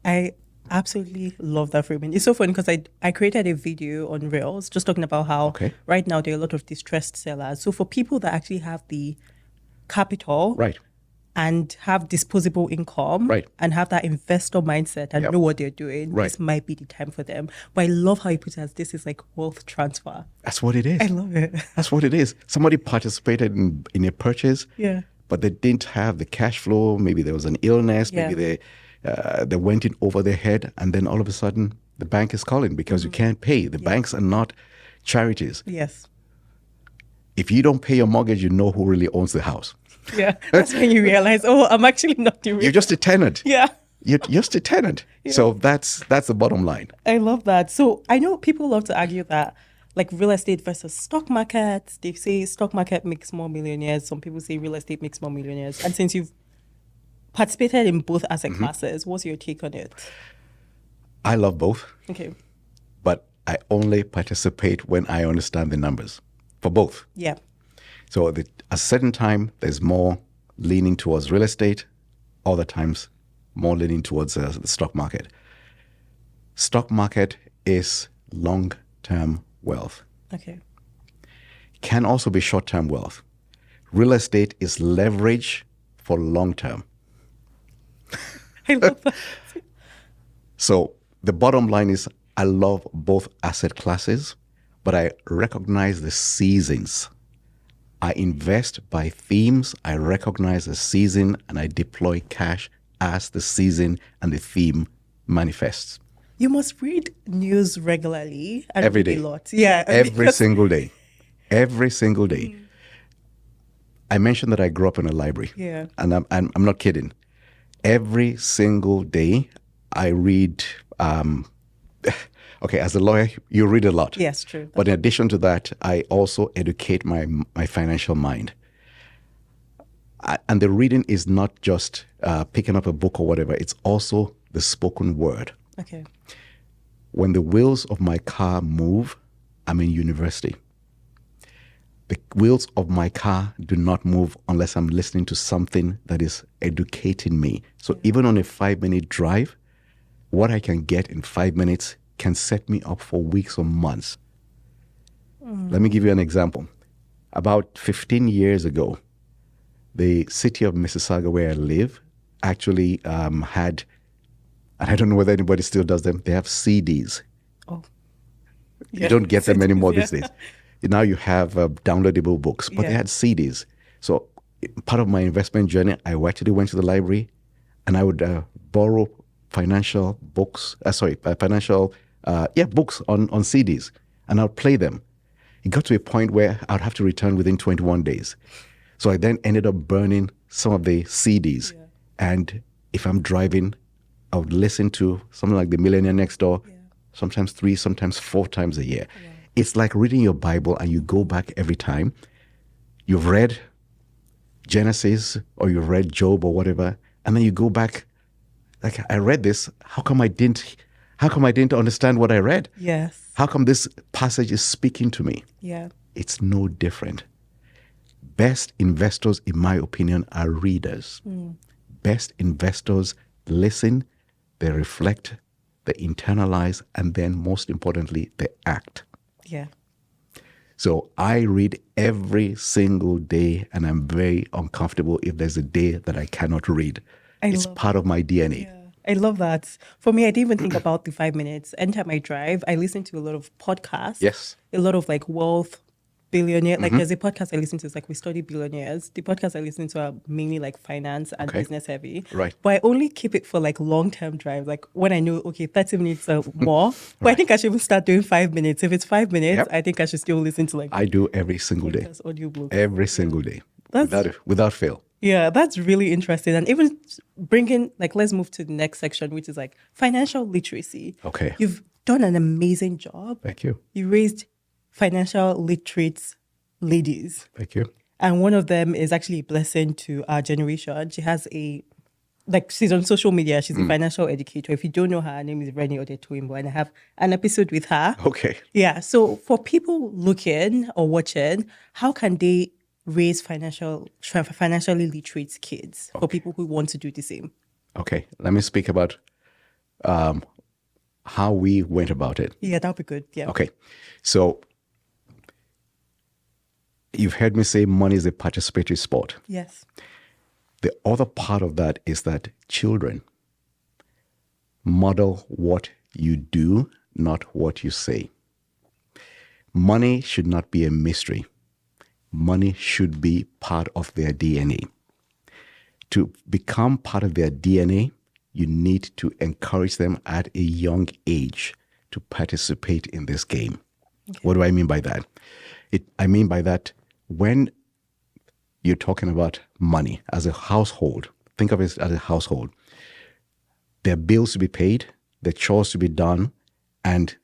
Speaker 2: I absolutely love that framing. It's so funny because I created a video on Reels just talking about how right now there are a lot of distressed sellers. So for people that actually have the capital
Speaker 1: Right.
Speaker 2: and have disposable income
Speaker 1: Right.
Speaker 2: and have that investor mindset and know what they're doing,
Speaker 1: Right.
Speaker 2: this might be the time for them. But I love how you put it as this is like wealth transfer.
Speaker 1: That's what it is.
Speaker 2: I love it.
Speaker 1: That's what it is. Somebody participated in a purchase,
Speaker 2: Yeah.
Speaker 1: but they didn't have the cash flow. Maybe there was an illness.
Speaker 2: Yeah.
Speaker 1: Maybe they went in over their head, and then all of a sudden the bank is calling because you can't pay. The banks are not charities.
Speaker 2: Yes.
Speaker 1: If you don't pay your mortgage, you know who really owns the house.
Speaker 2: Yeah. That's when you realize, oh, I'm actually not the
Speaker 1: You're just a tenant.
Speaker 2: Yeah.
Speaker 1: You're just a tenant. So that's the bottom line.
Speaker 2: I love that. So I know people love to argue that like real estate versus stock market. They say stock market makes more millionaires. Some people say real estate makes more millionaires. And since you've participated in both asset classes, what's your take on it?
Speaker 1: I love both,
Speaker 2: Okay.
Speaker 1: but I only participate when I understand the numbers for both.
Speaker 2: Yeah.
Speaker 1: So at a certain time, there's more leaning towards real estate. Other times, more leaning towards the stock market. Stock market is long-term wealth.
Speaker 2: Okay.
Speaker 1: Can also be short-term wealth. Real estate is leverage for long-term.
Speaker 2: I love that.
Speaker 1: So the bottom line is I love both asset classes, but I recognize the seasons. I invest by themes. I recognize the season and I deploy cash as the season and the theme manifests.
Speaker 2: You must read news regularly and
Speaker 1: Every
Speaker 2: read
Speaker 1: day.
Speaker 2: a lot. Yeah.
Speaker 1: Every single day. Every single day. I mentioned that I grew up in a library.
Speaker 2: Yeah.
Speaker 1: And I'm not kidding. Every single day I read, okay, as a lawyer, you read a lot.
Speaker 2: Yes, true.
Speaker 1: But in addition to that, I also educate my financial mind. And the reading is not just picking up a book or whatever. It's also the spoken word.
Speaker 2: Okay.
Speaker 1: When the wheels of my car move, I'm in university. The wheels of my car do not move unless I'm listening to something that is educating me. So even on a 5-minute drive, what I can get in 5 minutes can set me up for weeks or months. Let me give you an example. About 15 years ago, the city of Mississauga, where I live, actually had, and I don't know whether anybody still does them, they have CDs.
Speaker 2: Oh.
Speaker 1: You don't get them anymore
Speaker 2: Yeah.
Speaker 1: these days. Now you have downloadable books, but they had CDs. So part of my investment journey, I actually went to the library and I would borrow financial books, books on CDs, and I'll play them. It got to a point where I'd have to return within 21 days. So I then ended up burning some of the CDs.
Speaker 2: Yeah.
Speaker 1: And if I'm driving, I would listen to something like The Millionaire Next Door, sometimes 3, sometimes 4 times a year. Yeah. It's like reading your Bible and you go back every time. You've read Genesis or you've read Job or whatever, and then you go back, like, I read this. How come I didn't understand what I read?
Speaker 2: Yes.
Speaker 1: How come this passage is speaking to me?
Speaker 2: Yeah.
Speaker 1: It's no different. Best investors, in my opinion, are readers. Best investors listen, they reflect, they internalize, and then most importantly, they act.
Speaker 2: Yeah.
Speaker 1: So I read every single day, and I'm very uncomfortable if there's a day that I cannot read. It's part of my DNA.
Speaker 2: Yeah. I love that. For me, I didn't even think about the 5 minutes. Anytime I drive, I listen to a lot of podcasts.
Speaker 1: Yes.
Speaker 2: A lot of like wealth billionaire. Like there's a podcast I listen to. It's like We Study Billionaires. The podcasts I listen to are mainly like finance and
Speaker 1: Okay.
Speaker 2: business heavy.
Speaker 1: Right.
Speaker 2: But I only keep it for like long-term drives. Like when I know, okay, 30 minutes or more. But I think I should even start doing 5 minutes. If it's 5 minutes,
Speaker 1: Yep.
Speaker 2: I think I should still listen to like
Speaker 1: I do every single day.
Speaker 2: podcast audiobooks.
Speaker 1: Every single day.
Speaker 2: That's-
Speaker 1: Without fail.
Speaker 2: Yeah, that's really interesting. And even bringing, like, let's move to the next section, which is like financial literacy.
Speaker 1: Okay.
Speaker 2: You've done an amazing job.
Speaker 1: Thank you.
Speaker 2: You raised financial literate ladies.
Speaker 1: Thank you.
Speaker 2: And one of them is actually a blessing to our generation. She has she's on social media. She's a financial educator. If you don't know her name is Bode Odetoyinbo, and I have an episode with her.
Speaker 1: Okay.
Speaker 2: Yeah. So for people looking or watching, how can they raise financially literate kids for people who want to do the same?
Speaker 1: Okay. Let me speak about how we went about it.
Speaker 2: Yeah, that would be good. Yeah.
Speaker 1: Okay. So you've heard me say money is a participatory sport.
Speaker 2: Yes.
Speaker 1: The other part of that is that children model what you do, not what you say. Money should not be a mystery. Money should be part of their DNA. To become part of their DNA, you need to encourage them at a young age to participate in this game. Okay. What do I mean by that? I mean by that, when you're talking about money as a household, think of it as a household. There are bills to be paid, there are chores to be done, and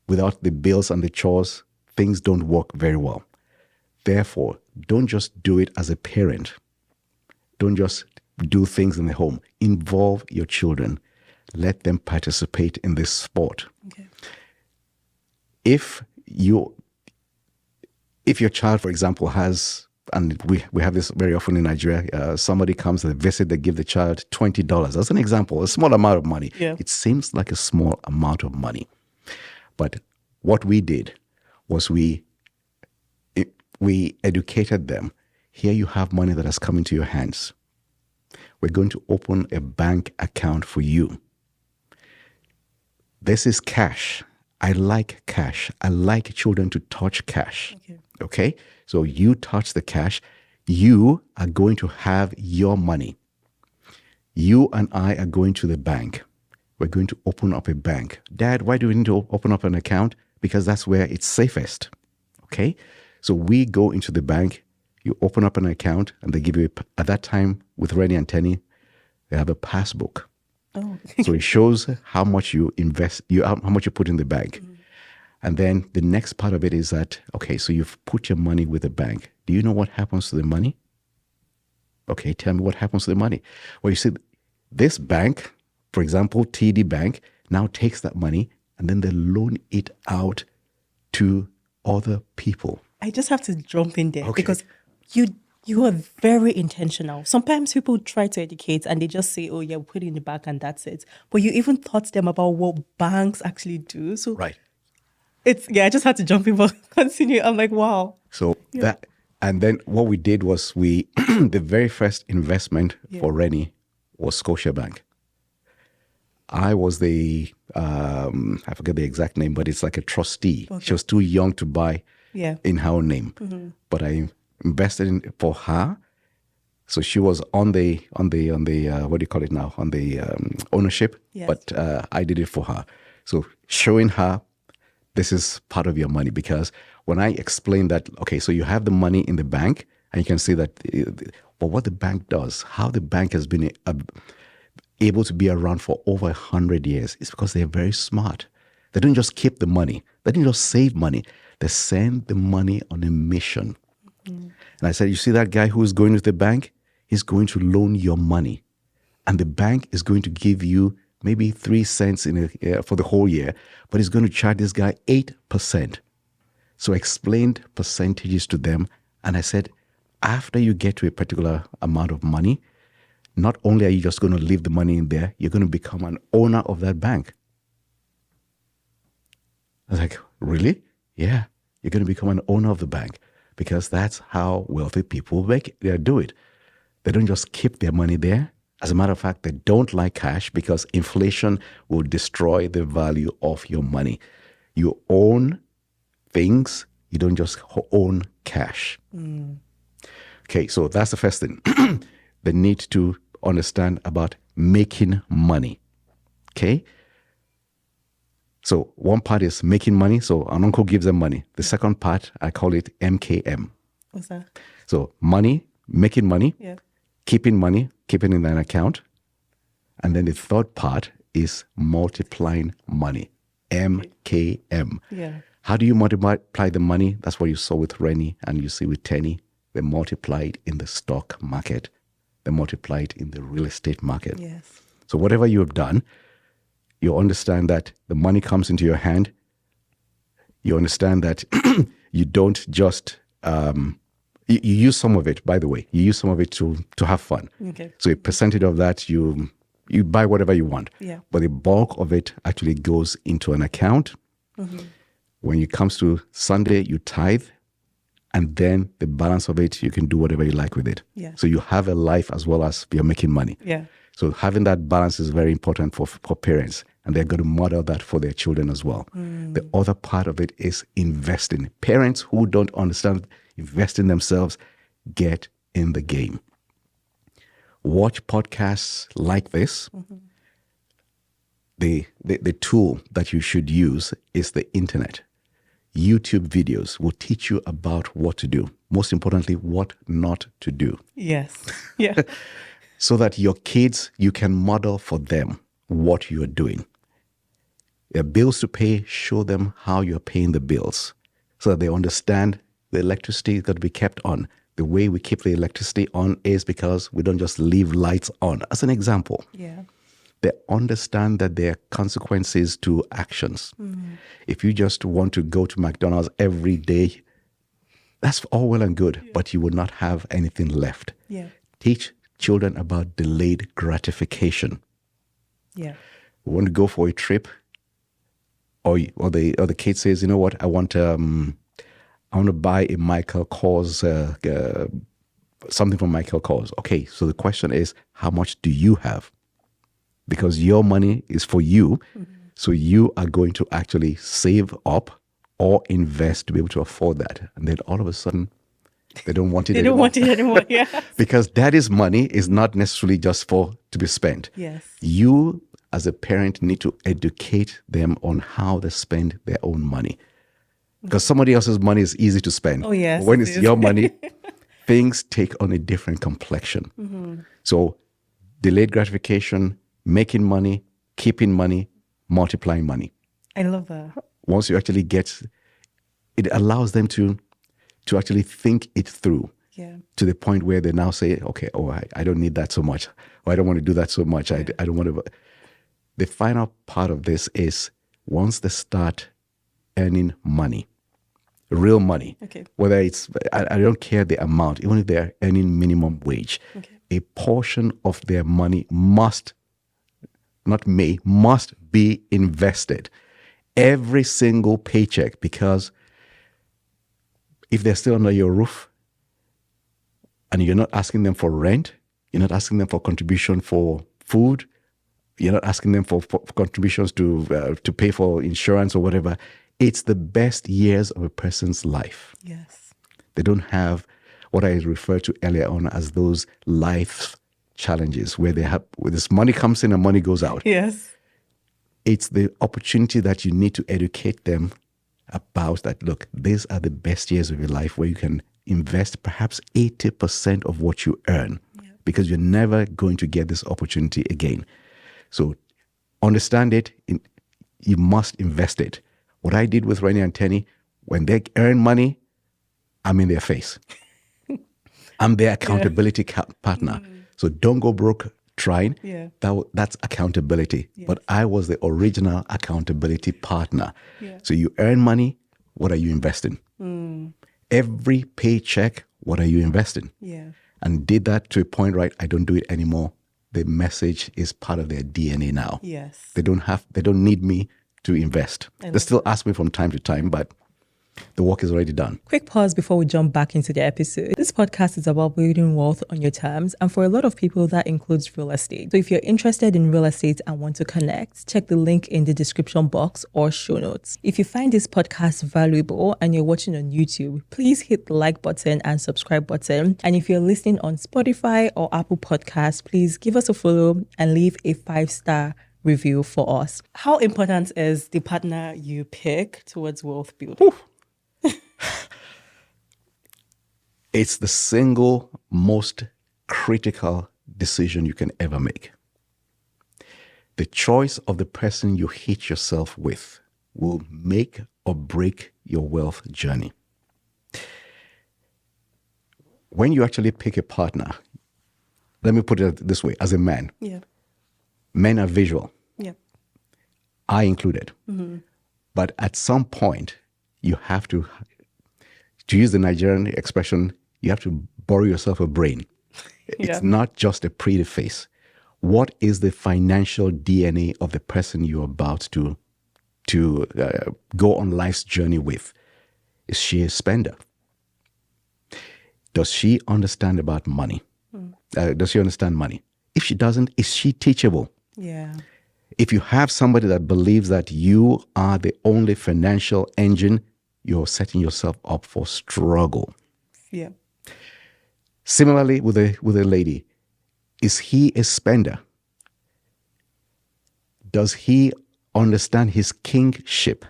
Speaker 1: without the bills and the chores, things don't work very well. Therefore, don't just do it as a parent. Don't just do things in the home. Involve your children. Let them participate in this sport.
Speaker 2: Okay.
Speaker 1: If your child, for example, has, and we have this very often in Nigeria, somebody comes and visit, they give the child $20. As an example, a small amount of money.
Speaker 2: Yeah.
Speaker 1: It seems like a small amount of money. But what we did was we educated them. Here you have money that has come into your hands. We're going to open a bank account for you. This is cash. I like cash. I like children to touch cash. Okay? So you touch the cash. You are going to have your money. You and I are going to the bank. We're going to open up a bank. Dad, why do we need to open up an account? Because that's where it's safest. Okay? So we go into the bank, you open up an account, and they give you, at that time, with Rennie and Tenny, they have a passbook.
Speaker 2: Oh.
Speaker 1: So it shows how much you invest, how much you put in the bank. Mm-hmm. And then the next part of it is that, okay, so you've put your money with the bank. Do you know what happens to the money? Okay, tell me what happens to the money. Well, you see, this bank, for example, TD Bank, now takes that money and then they loan it out to other people.
Speaker 2: I just have to jump in there because you are very intentional. Sometimes people try to educate and they just say, oh yeah, we'll put it in the bank and that's it. But you even taught them about what banks actually do. So
Speaker 1: right.
Speaker 2: I just had to jump in, but continue. I'm like, wow.
Speaker 1: So that, and then what we did was the very first investment for Rennie was Scotiabank. I was I forget the exact name, but it's like a trustee. Okay. She was too young to buy in her own name. Mm-hmm. But I invested in for her. So she was on the what do you call it now? On the ownership. Yes. But I did it for her. So showing her, this is part of your money, because when I explained that, okay, so you have the money in the bank and you can see that, but what the bank does, how the bank has been able to be around for over 100 years is because they're very smart. They don't just keep the money. They don't just save money. They send the money on a mission. Mm-hmm. And I said, you see that guy who is going to the bank? He's going to loan your money. And the bank is going to give you maybe 3 cents for the whole year, but he's going to charge this guy 8%. So I explained percentages to them. And I said, after you get to a particular amount of money, not only are you just going to leave the money in there, you're going to become an owner of that bank. I was like, really? Yeah, you're going to become an owner of the bank, because that's how wealthy people do it. They don't just keep their money there As a matter of fact, they don't like cash because inflation will destroy the value of your money. You own things, you don't just own cash. Okay, so that's the first thing. They need to understand about making money. Okay? So one part is making money. So an uncle gives them money. The second part, I call it MKM.
Speaker 2: What's that?
Speaker 1: So money, making money,
Speaker 2: Yeah.
Speaker 1: keeping money, keeping in an account. And then the third part is multiplying money. MKM.
Speaker 2: Yeah.
Speaker 1: How do you multiply the money? That's what you saw with Rennie and you see with Tenny. They multiply it in the stock market. They multiply it in the real estate market.
Speaker 2: Yes.
Speaker 1: So whatever you have done, you understand that the money comes into your hand. You understand that you don't just, you use some of it, by the way. You use some of it to have fun.
Speaker 2: Okay.
Speaker 1: So a percentage of that, you buy whatever you want.
Speaker 2: Yeah.
Speaker 1: But the bulk of it actually goes into an account. When it comes to Sunday, you tithe. And then the balance of it, you can do whatever you like with it.
Speaker 2: Yeah.
Speaker 1: So you have a life as well as you're making money.
Speaker 2: Yeah.
Speaker 1: So having that balance is very important for parents. And they're going to model that for their children as well. The other part of it is investing. Parents who don't understand investing themselves, get in the game. Watch podcasts like this. The tool that you should use is the internet. YouTube videos will teach you about what to do. Most importantly, what not to do.
Speaker 2: Yes. Yeah.
Speaker 1: So that your kids, you can model for them what you're doing. There are bills to pay, show them how you're paying the bills so that they understand the electricity is got to be kept on. The way we keep the electricity on is because we don't just leave lights on. As an example,
Speaker 2: Yeah.
Speaker 1: they understand that there are consequences to actions. If you just want to go to McDonald's every day, that's all well and good, but you will not have anything left.
Speaker 2: Yeah.
Speaker 1: Teach children about delayed gratification.
Speaker 2: Yeah.
Speaker 1: We want to go for a trip, or the kid says, you know what, I want to buy a Michael Kors, something from Michael Kors. Okay, so the question is, how much do you have? Because your money is for you, so you are going to actually save up or invest to be able to afford that. And then all of a sudden, they don't want it
Speaker 2: They
Speaker 1: anymore.
Speaker 2: don't want it anymore. Yeah.
Speaker 1: Because daddy's money is not necessarily just to be spent.
Speaker 2: Yes.
Speaker 1: You, as a parent, need to educate them on how they spend their own money. Because somebody else's money is easy to spend.
Speaker 2: Oh, yes,
Speaker 1: But when
Speaker 2: it
Speaker 1: it's
Speaker 2: is.
Speaker 1: your money, things take on a different complexion. So delayed gratification, making money, keeping money, multiplying money.
Speaker 2: I love that.
Speaker 1: Once you actually get, it allows them to actually think it through.
Speaker 2: Yeah.
Speaker 1: To the point where they now say, okay, I don't need that so much. Or I don't want to do that so much. I don't want to. The final part of this is once they start earning money, real money,
Speaker 2: Okay.
Speaker 1: whether it's, I don't care the amount, even if they're earning minimum wage,
Speaker 2: Okay.
Speaker 1: a portion of their money must be invested. Every single paycheck, because if they're still under your roof and you're not asking them for rent, you're not asking them for contribution for food, you're not asking them for contributions to pay for insurance or whatever, it's the best years of a person's life.
Speaker 2: Yes.
Speaker 1: They don't have what I referred to earlier on as those life challenges where where this money comes in and money goes out.
Speaker 2: Yes.
Speaker 1: It's the opportunity that you need to educate them about that. Look, these are the best years of your life where you can invest perhaps 80% of what you earn because you're never going to get this opportunity again. So understand it. You must invest it. What I did with Rennie and Tenny, when they earn money, I'm in their face. I'm their accountability partner. So don't go broke trying.
Speaker 2: Yeah.
Speaker 1: That's accountability.
Speaker 2: Yes.
Speaker 1: But I was the original accountability partner.
Speaker 2: Yeah.
Speaker 1: So you earn money, what are you investing? Every paycheck, what are you investing?
Speaker 2: Yeah.
Speaker 1: And did that to a point, right? I don't do it anymore. The message is part of their DNA now.
Speaker 2: Yes.
Speaker 1: They don't need me to invest.
Speaker 2: I
Speaker 1: They still ask me from time to time, but The work is already done.
Speaker 2: Quick pause before we jump back into the episode. This podcast is about building wealth on your terms, and for a lot of people, that includes real estate. So if you're interested in real estate and want to connect, check the link in the description box or show notes. If you find this podcast valuable and you're watching on YouTube, please hit the like button and subscribe button. And if you're listening on Spotify or Apple Podcasts, please give us a follow and leave a 5-star review for us. How important is the partner you pick towards wealth building?
Speaker 1: It's the single most critical decision you can ever make. The choice of the person you hit yourself with will make or break your wealth journey. When you actually pick a partner, let me put it this way, as a man, men are visual, I included. But at some point, you have to use the Nigerian expression, you have to borrow yourself a brain. It's not just a pretty face. What is the financial DNA of the person you're about to go on life's journey with? Is she a spender? Does she understand about money? Does she understand money? If she doesn't, is she teachable? If you have somebody that believes that you are the only financial engine, you're setting yourself up for struggle. Similarly, with a lady, is he a spender? Does he understand his kingship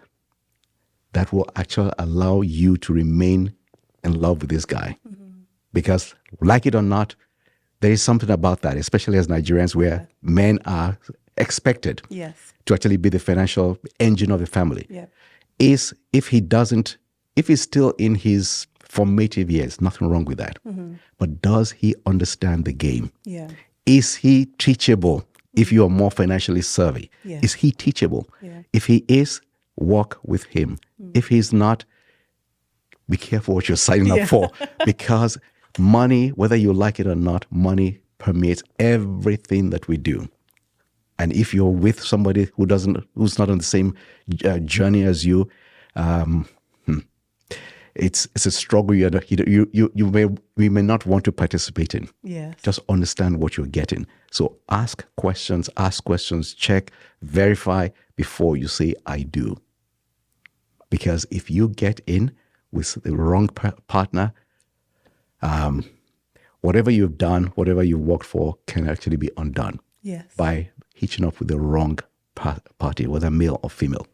Speaker 1: that will actually allow you to remain in love with this guy? Because, like it or not, there is something about that, especially as Nigerians, where men are expected to actually be the financial engine of the family. If he's still in his formative years, nothing wrong with that. But does he understand the game? Is he teachable if you are more financially savvy? Is he teachable? If he is, work with him. If he's not, be careful what you're signing up for. Because money, whether you like it or not, money permeates everything that we do. And if you're with somebody who's not on the same journey as you, it's a struggle we may not want to participate in. Just understand what you're getting. So ask questions, check, verify before you say I do. Because if you get in with the wrong partner, whatever you've done, whatever you worked for can actually be undone by hitching up with the wrong party, whether male or female.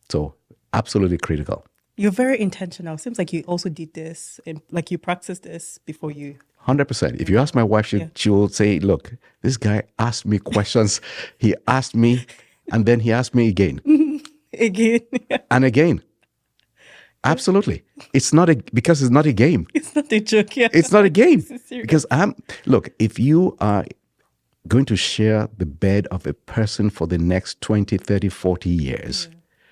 Speaker 1: So absolutely critical.
Speaker 2: You're very intentional. Seems like you also did this, and like you practiced this before you.
Speaker 1: 100%. If you ask my wife, she will say, look, this guy asked me questions. He asked me, and then he asked me again. And again. Absolutely. Because it's not a game.
Speaker 2: It's not a joke.
Speaker 1: It's not a game. Because if you are going to share the bed of a person for the next 20, 30, 40 years,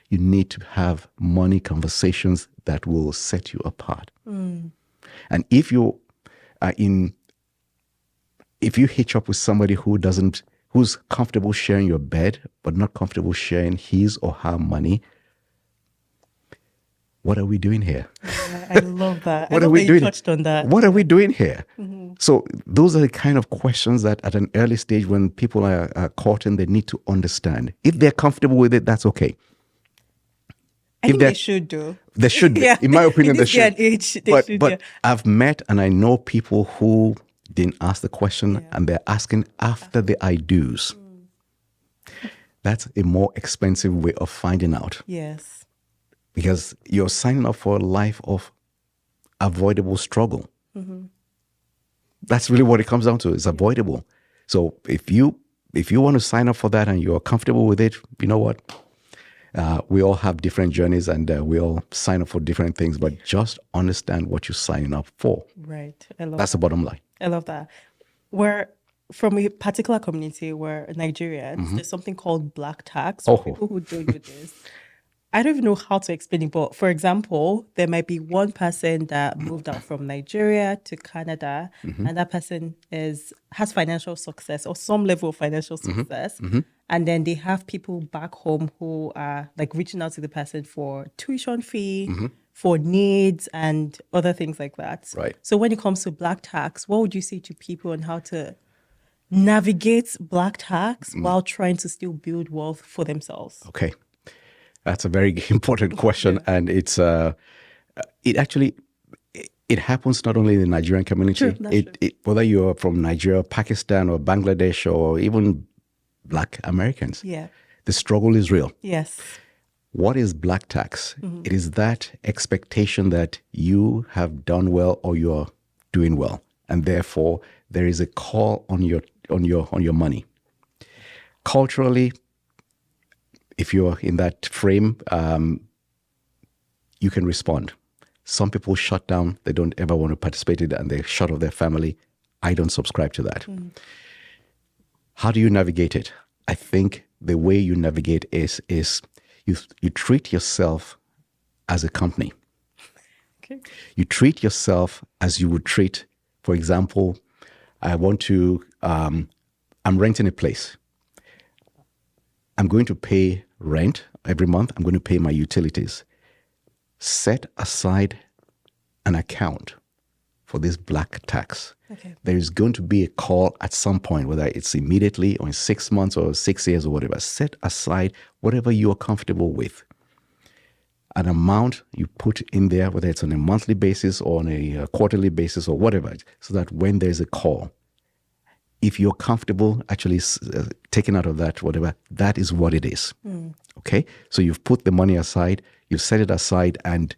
Speaker 1: you need to have money conversations that will set you apart. And if you hitch up with somebody who's comfortable sharing your bed, but not comfortable sharing his or her money, what are we doing here?
Speaker 2: I love that.
Speaker 1: What are we doing?
Speaker 2: Touched on that.
Speaker 1: What are we doing here? So those are the kind of questions that at an early stage when people are caught in, they need to understand. If they're comfortable with it, that's okay.
Speaker 2: I think they should do.
Speaker 1: They should be. In my opinion, they should.
Speaker 2: But
Speaker 1: I've met and I know people who didn't ask the question and they're asking after the I do's. That's a more expensive way of finding out. Because you're signing up for a life of avoidable struggle. That's really what it comes down to. It's avoidable. So if you want to sign up for that and you're comfortable with it, you know what? We all have different journeys and we all sign up for different things, but just understand what you're signing up for.
Speaker 2: Right.
Speaker 1: That's the bottom line.
Speaker 2: I love that. We're from a particular community where Nigerians, there's something called black tax. For people who don't know this. I don't even know how to explain it, but for example, there might be one person that moved out from Nigeria to Canada, and that person has financial success or some level of financial success. And then they have people back home who are like reaching out to the person for tuition fee, for needs and other things like that.
Speaker 1: Right.
Speaker 2: So when it comes to black tax, what would you say to people on how to navigate black tax while trying to still build wealth for themselves?
Speaker 1: Okay. That's a very important question.
Speaker 2: Yeah.
Speaker 1: And it's, it actually, it happens not only in the Nigerian community,
Speaker 2: True, that's true.
Speaker 1: whether you're from Nigeria, Pakistan, or Bangladesh, or even Black Americans.
Speaker 2: Yeah.
Speaker 1: The struggle is real.
Speaker 2: Yes.
Speaker 1: What is black tax? It is that expectation that you have done well or you're doing well, and therefore there is a call on your money. Culturally, if you're in that frame, you can respond. Some people shut down; they don't ever want to participate in it, and they shut off their family. I don't subscribe to that. How do you navigate it? I think the way you navigate is you treat yourself as a company.
Speaker 2: Okay.
Speaker 1: You treat yourself as you would treat, for example, I'm renting a place. I'm going to pay rent every month. I'm going to pay my utilities. Set aside an account for this black tax.
Speaker 2: Okay.
Speaker 1: There is going to be a call at some point, whether it's immediately or in 6 months or 6 years or whatever. Set aside whatever you are comfortable with. An amount you put in there, whether it's on a monthly basis or on a quarterly basis or whatever, so that when there's a call, if you're comfortable actually taking out of that, whatever, that is what it is. Okay? So you've put the money aside, you've set it aside, and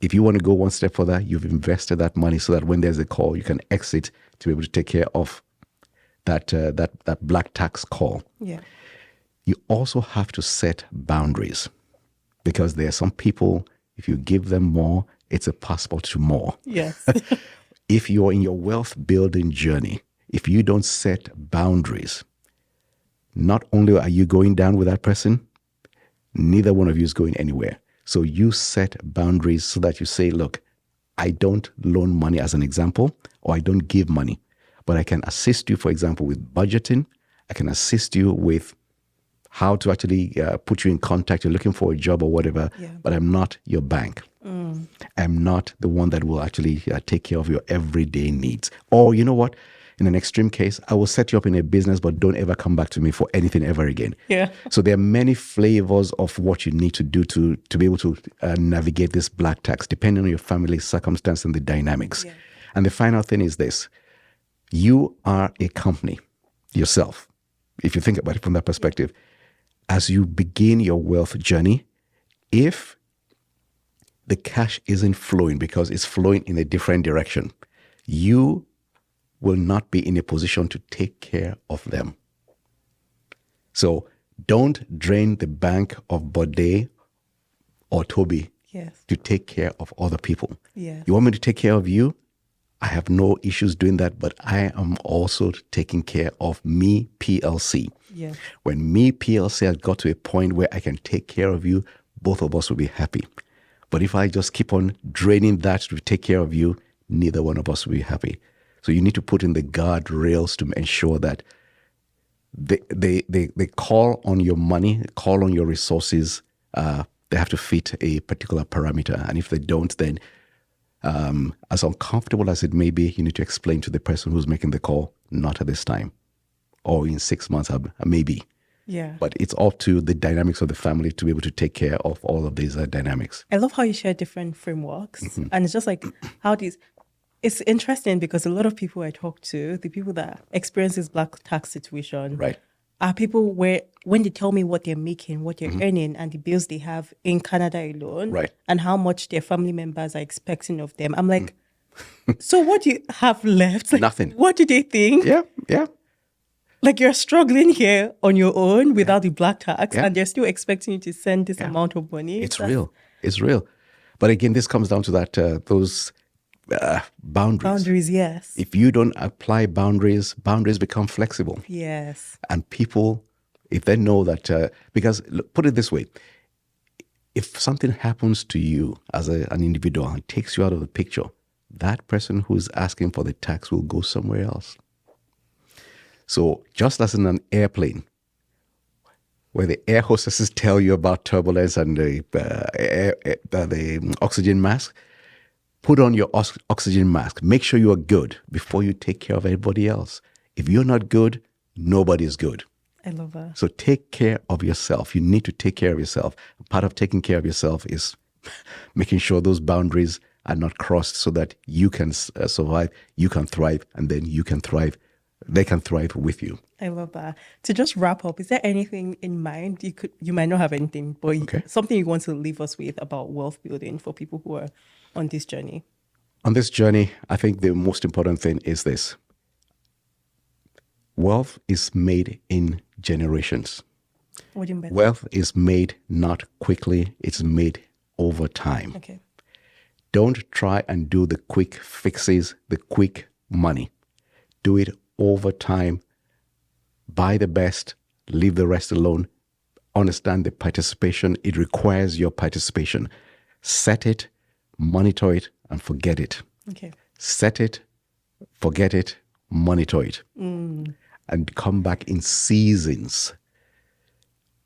Speaker 1: if you want to go one step further, you've invested that money so that when there's a call, you can exit to be able to take care of that black tax call.
Speaker 2: Yeah.
Speaker 1: You also have to set boundaries, because there are some people, if you give them more, it's a passport to more.
Speaker 2: Yes.
Speaker 1: If you're in your wealth building journey, if you don't set boundaries, not only are you going down with that person, neither one of you is going anywhere. So you set boundaries so that you say, look, I don't loan money as an example, or I don't give money, but I can assist you, for example, with budgeting. I can assist you with how to actually put you in contact. You're looking for a job or whatever, but I'm not your bank. I'm not the one that will actually take care of your everyday needs. Or you know what? In an extreme case, I will set you up in a business, but don't ever come back to me for anything ever again.
Speaker 2: Yeah.
Speaker 1: So there are many flavors of what you need to do to be able to navigate this black tax, depending on your family circumstance and the dynamics.
Speaker 2: Yeah.
Speaker 1: And the final thing is this. You are a company yourself, if you think about it from that perspective. As you begin your wealth journey, if the cash isn't flowing because it's flowing in a different direction, you will not be in a position to take care of them. So don't drain the bank of Bode or Tobi to take care of other people.
Speaker 2: Yes.
Speaker 1: You want me to take care of you? I have no issues doing that, but I am also taking care of me PLC.
Speaker 2: Yes.
Speaker 1: When me PLC has got to a point where I can take care of you, both of us will be happy. But if I just keep on draining that to take care of you, neither one of us will be happy. So you need to put in the guardrails to ensure that they call on your money, call on your resources. They have to fit a particular parameter. And if they don't, then as uncomfortable as it may be, you need to explain to the person who's making the call, not at this time. Or in 6 months, maybe.
Speaker 2: Yeah.
Speaker 1: But it's up to the dynamics of the family to be able to take care of all of these dynamics.
Speaker 2: I love how you share different frameworks. And it's just like how these... It's interesting because a lot of people I talk to, the people that experience this black tax situation,
Speaker 1: Right.
Speaker 2: are people where when they tell me what they're making, what they're earning, and the bills they have in Canada alone,
Speaker 1: Right.
Speaker 2: and how much their family members are expecting of them, I'm like, so what do you have left? Like,
Speaker 1: Nothing.
Speaker 2: What do they think?
Speaker 1: Yeah.
Speaker 2: Like you're struggling here on your own without the black tax,
Speaker 1: Yeah.
Speaker 2: and they're still expecting you to send this amount of money.
Speaker 1: It's real. It's real. But again, this comes down to that those boundaries.
Speaker 2: Boundaries, yes.
Speaker 1: If you don't apply boundaries, boundaries become flexible.
Speaker 2: Yes.
Speaker 1: And people, if they know that, because look, put it this way, if something happens to you as an individual and takes you out of the picture, that person who's asking for the tax will go somewhere else. So just as in an airplane, where the air hostesses tell you about turbulence and the oxygen mask. Put on your oxygen mask. Make sure you are good before you take care of everybody else. If you're not good, nobody is good.
Speaker 2: I love that.
Speaker 1: So take care of yourself. You need to take care of yourself. Part of taking care of yourself is making sure those boundaries are not crossed so that you can survive, you can thrive, and then you can thrive. They can thrive with you.
Speaker 2: I love that. To just wrap up, is there anything in mind? You might not have anything, but something you want to leave us with about wealth building for people who are on this journey?
Speaker 1: On this journey, I think the most important thing is this. Wealth is made in generations.
Speaker 2: What do you mean?
Speaker 1: Wealth is made not quickly, it's made over time.
Speaker 2: Okay.
Speaker 1: Don't try and do the quick fixes, the quick money. Do it over time. Buy the best, leave the rest alone. Understand the participation. It requires your participation. Set it, monitor it, and forget it.
Speaker 2: Okay.
Speaker 1: Set it, forget it, monitor it. And come back in seasons,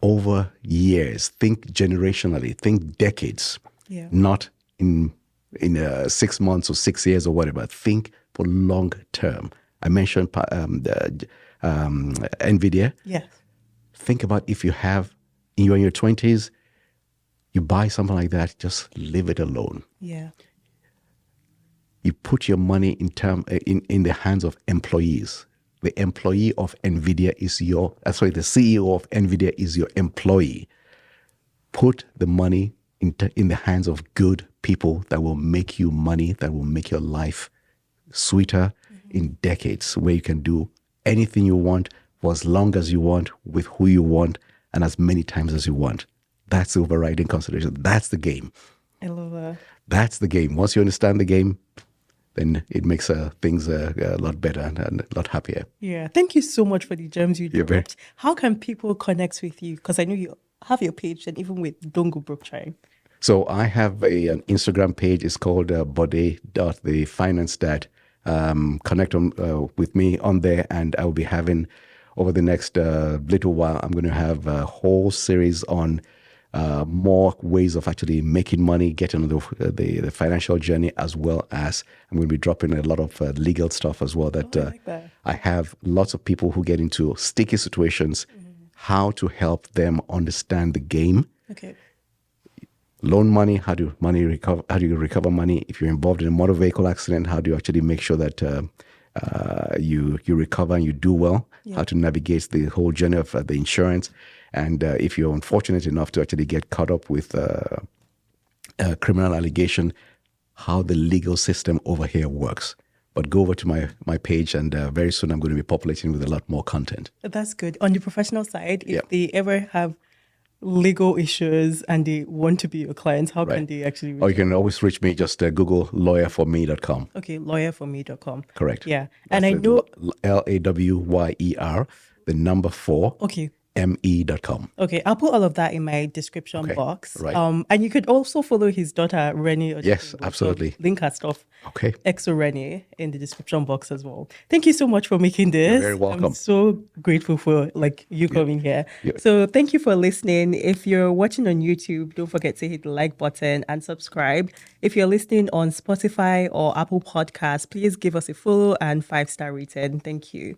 Speaker 1: over years. Think generationally, think decades, not in 6 months or 6 years or whatever. Think for long term. I mentioned Nvidia.
Speaker 2: Yes.
Speaker 1: Think about if you're in your 20s, you buy something like that, just leave it alone.
Speaker 2: Yeah.
Speaker 1: You put your money in the hands of employees. The employee of Nvidia is the CEO of Nvidia is your employee. Put the money in the hands of good people that will make you money, that will make your life sweeter in decades, where you can do anything you want for as long as you want, with who you want, and as many times as you want. That's the overriding consideration. That's the game.
Speaker 2: I love that.
Speaker 1: That's the game. Once you understand the game, then it makes things a lot better and a lot happier.
Speaker 2: Yeah. Thank you so much for the gems you dropped. How can people connect with you? Because I know you have your page, and even with Don't Go Broke Tribe.
Speaker 1: So I have an Instagram page. It's called Bode.the Connect with me on there, and I will be having, over the next little while, I'm going to have a whole series on more ways of actually making money, getting on the financial journey, as well as I'm going to be dropping a lot of legal stuff as well. I have lots of people who get into sticky situations, how to help them understand the game.
Speaker 2: Okay.
Speaker 1: Loan money, how do you recover money? If you're involved in a motor vehicle accident, how do you actually make sure that you recover and you do well? How to navigate the whole journey of the insurance. And if you're unfortunate enough to actually get caught up with a criminal allegation, how the legal system over here works. But go over to my page, and very soon I'm going to be populating with a lot more content.
Speaker 2: That's good. On the professional side, if they ever have legal issues and they want to be your clients, how can they actually reach
Speaker 1: Or you can always reach me, just Google lawyerforme.com.
Speaker 2: Okay, lawyerforme.com.
Speaker 1: Correct.
Speaker 2: Yeah. And I know
Speaker 1: LAWYER, the number 4.
Speaker 2: Okay.
Speaker 1: me.com.
Speaker 2: Okay, I'll put all of that in my description box.
Speaker 1: Right.
Speaker 2: And you could also follow his daughter, Rennie.
Speaker 1: Yes, absolutely.
Speaker 2: Link her stuff.
Speaker 1: Okay.
Speaker 2: Exo Rennie in the description box as well. Thank you so much for making this.
Speaker 1: You're very welcome.
Speaker 2: I'm so grateful for you coming here. Yeah. So thank you for listening. If you're watching on YouTube, don't forget to hit the like button and subscribe. If you're listening on Spotify or Apple Podcasts, please give us a follow and 5-star rating. Thank you.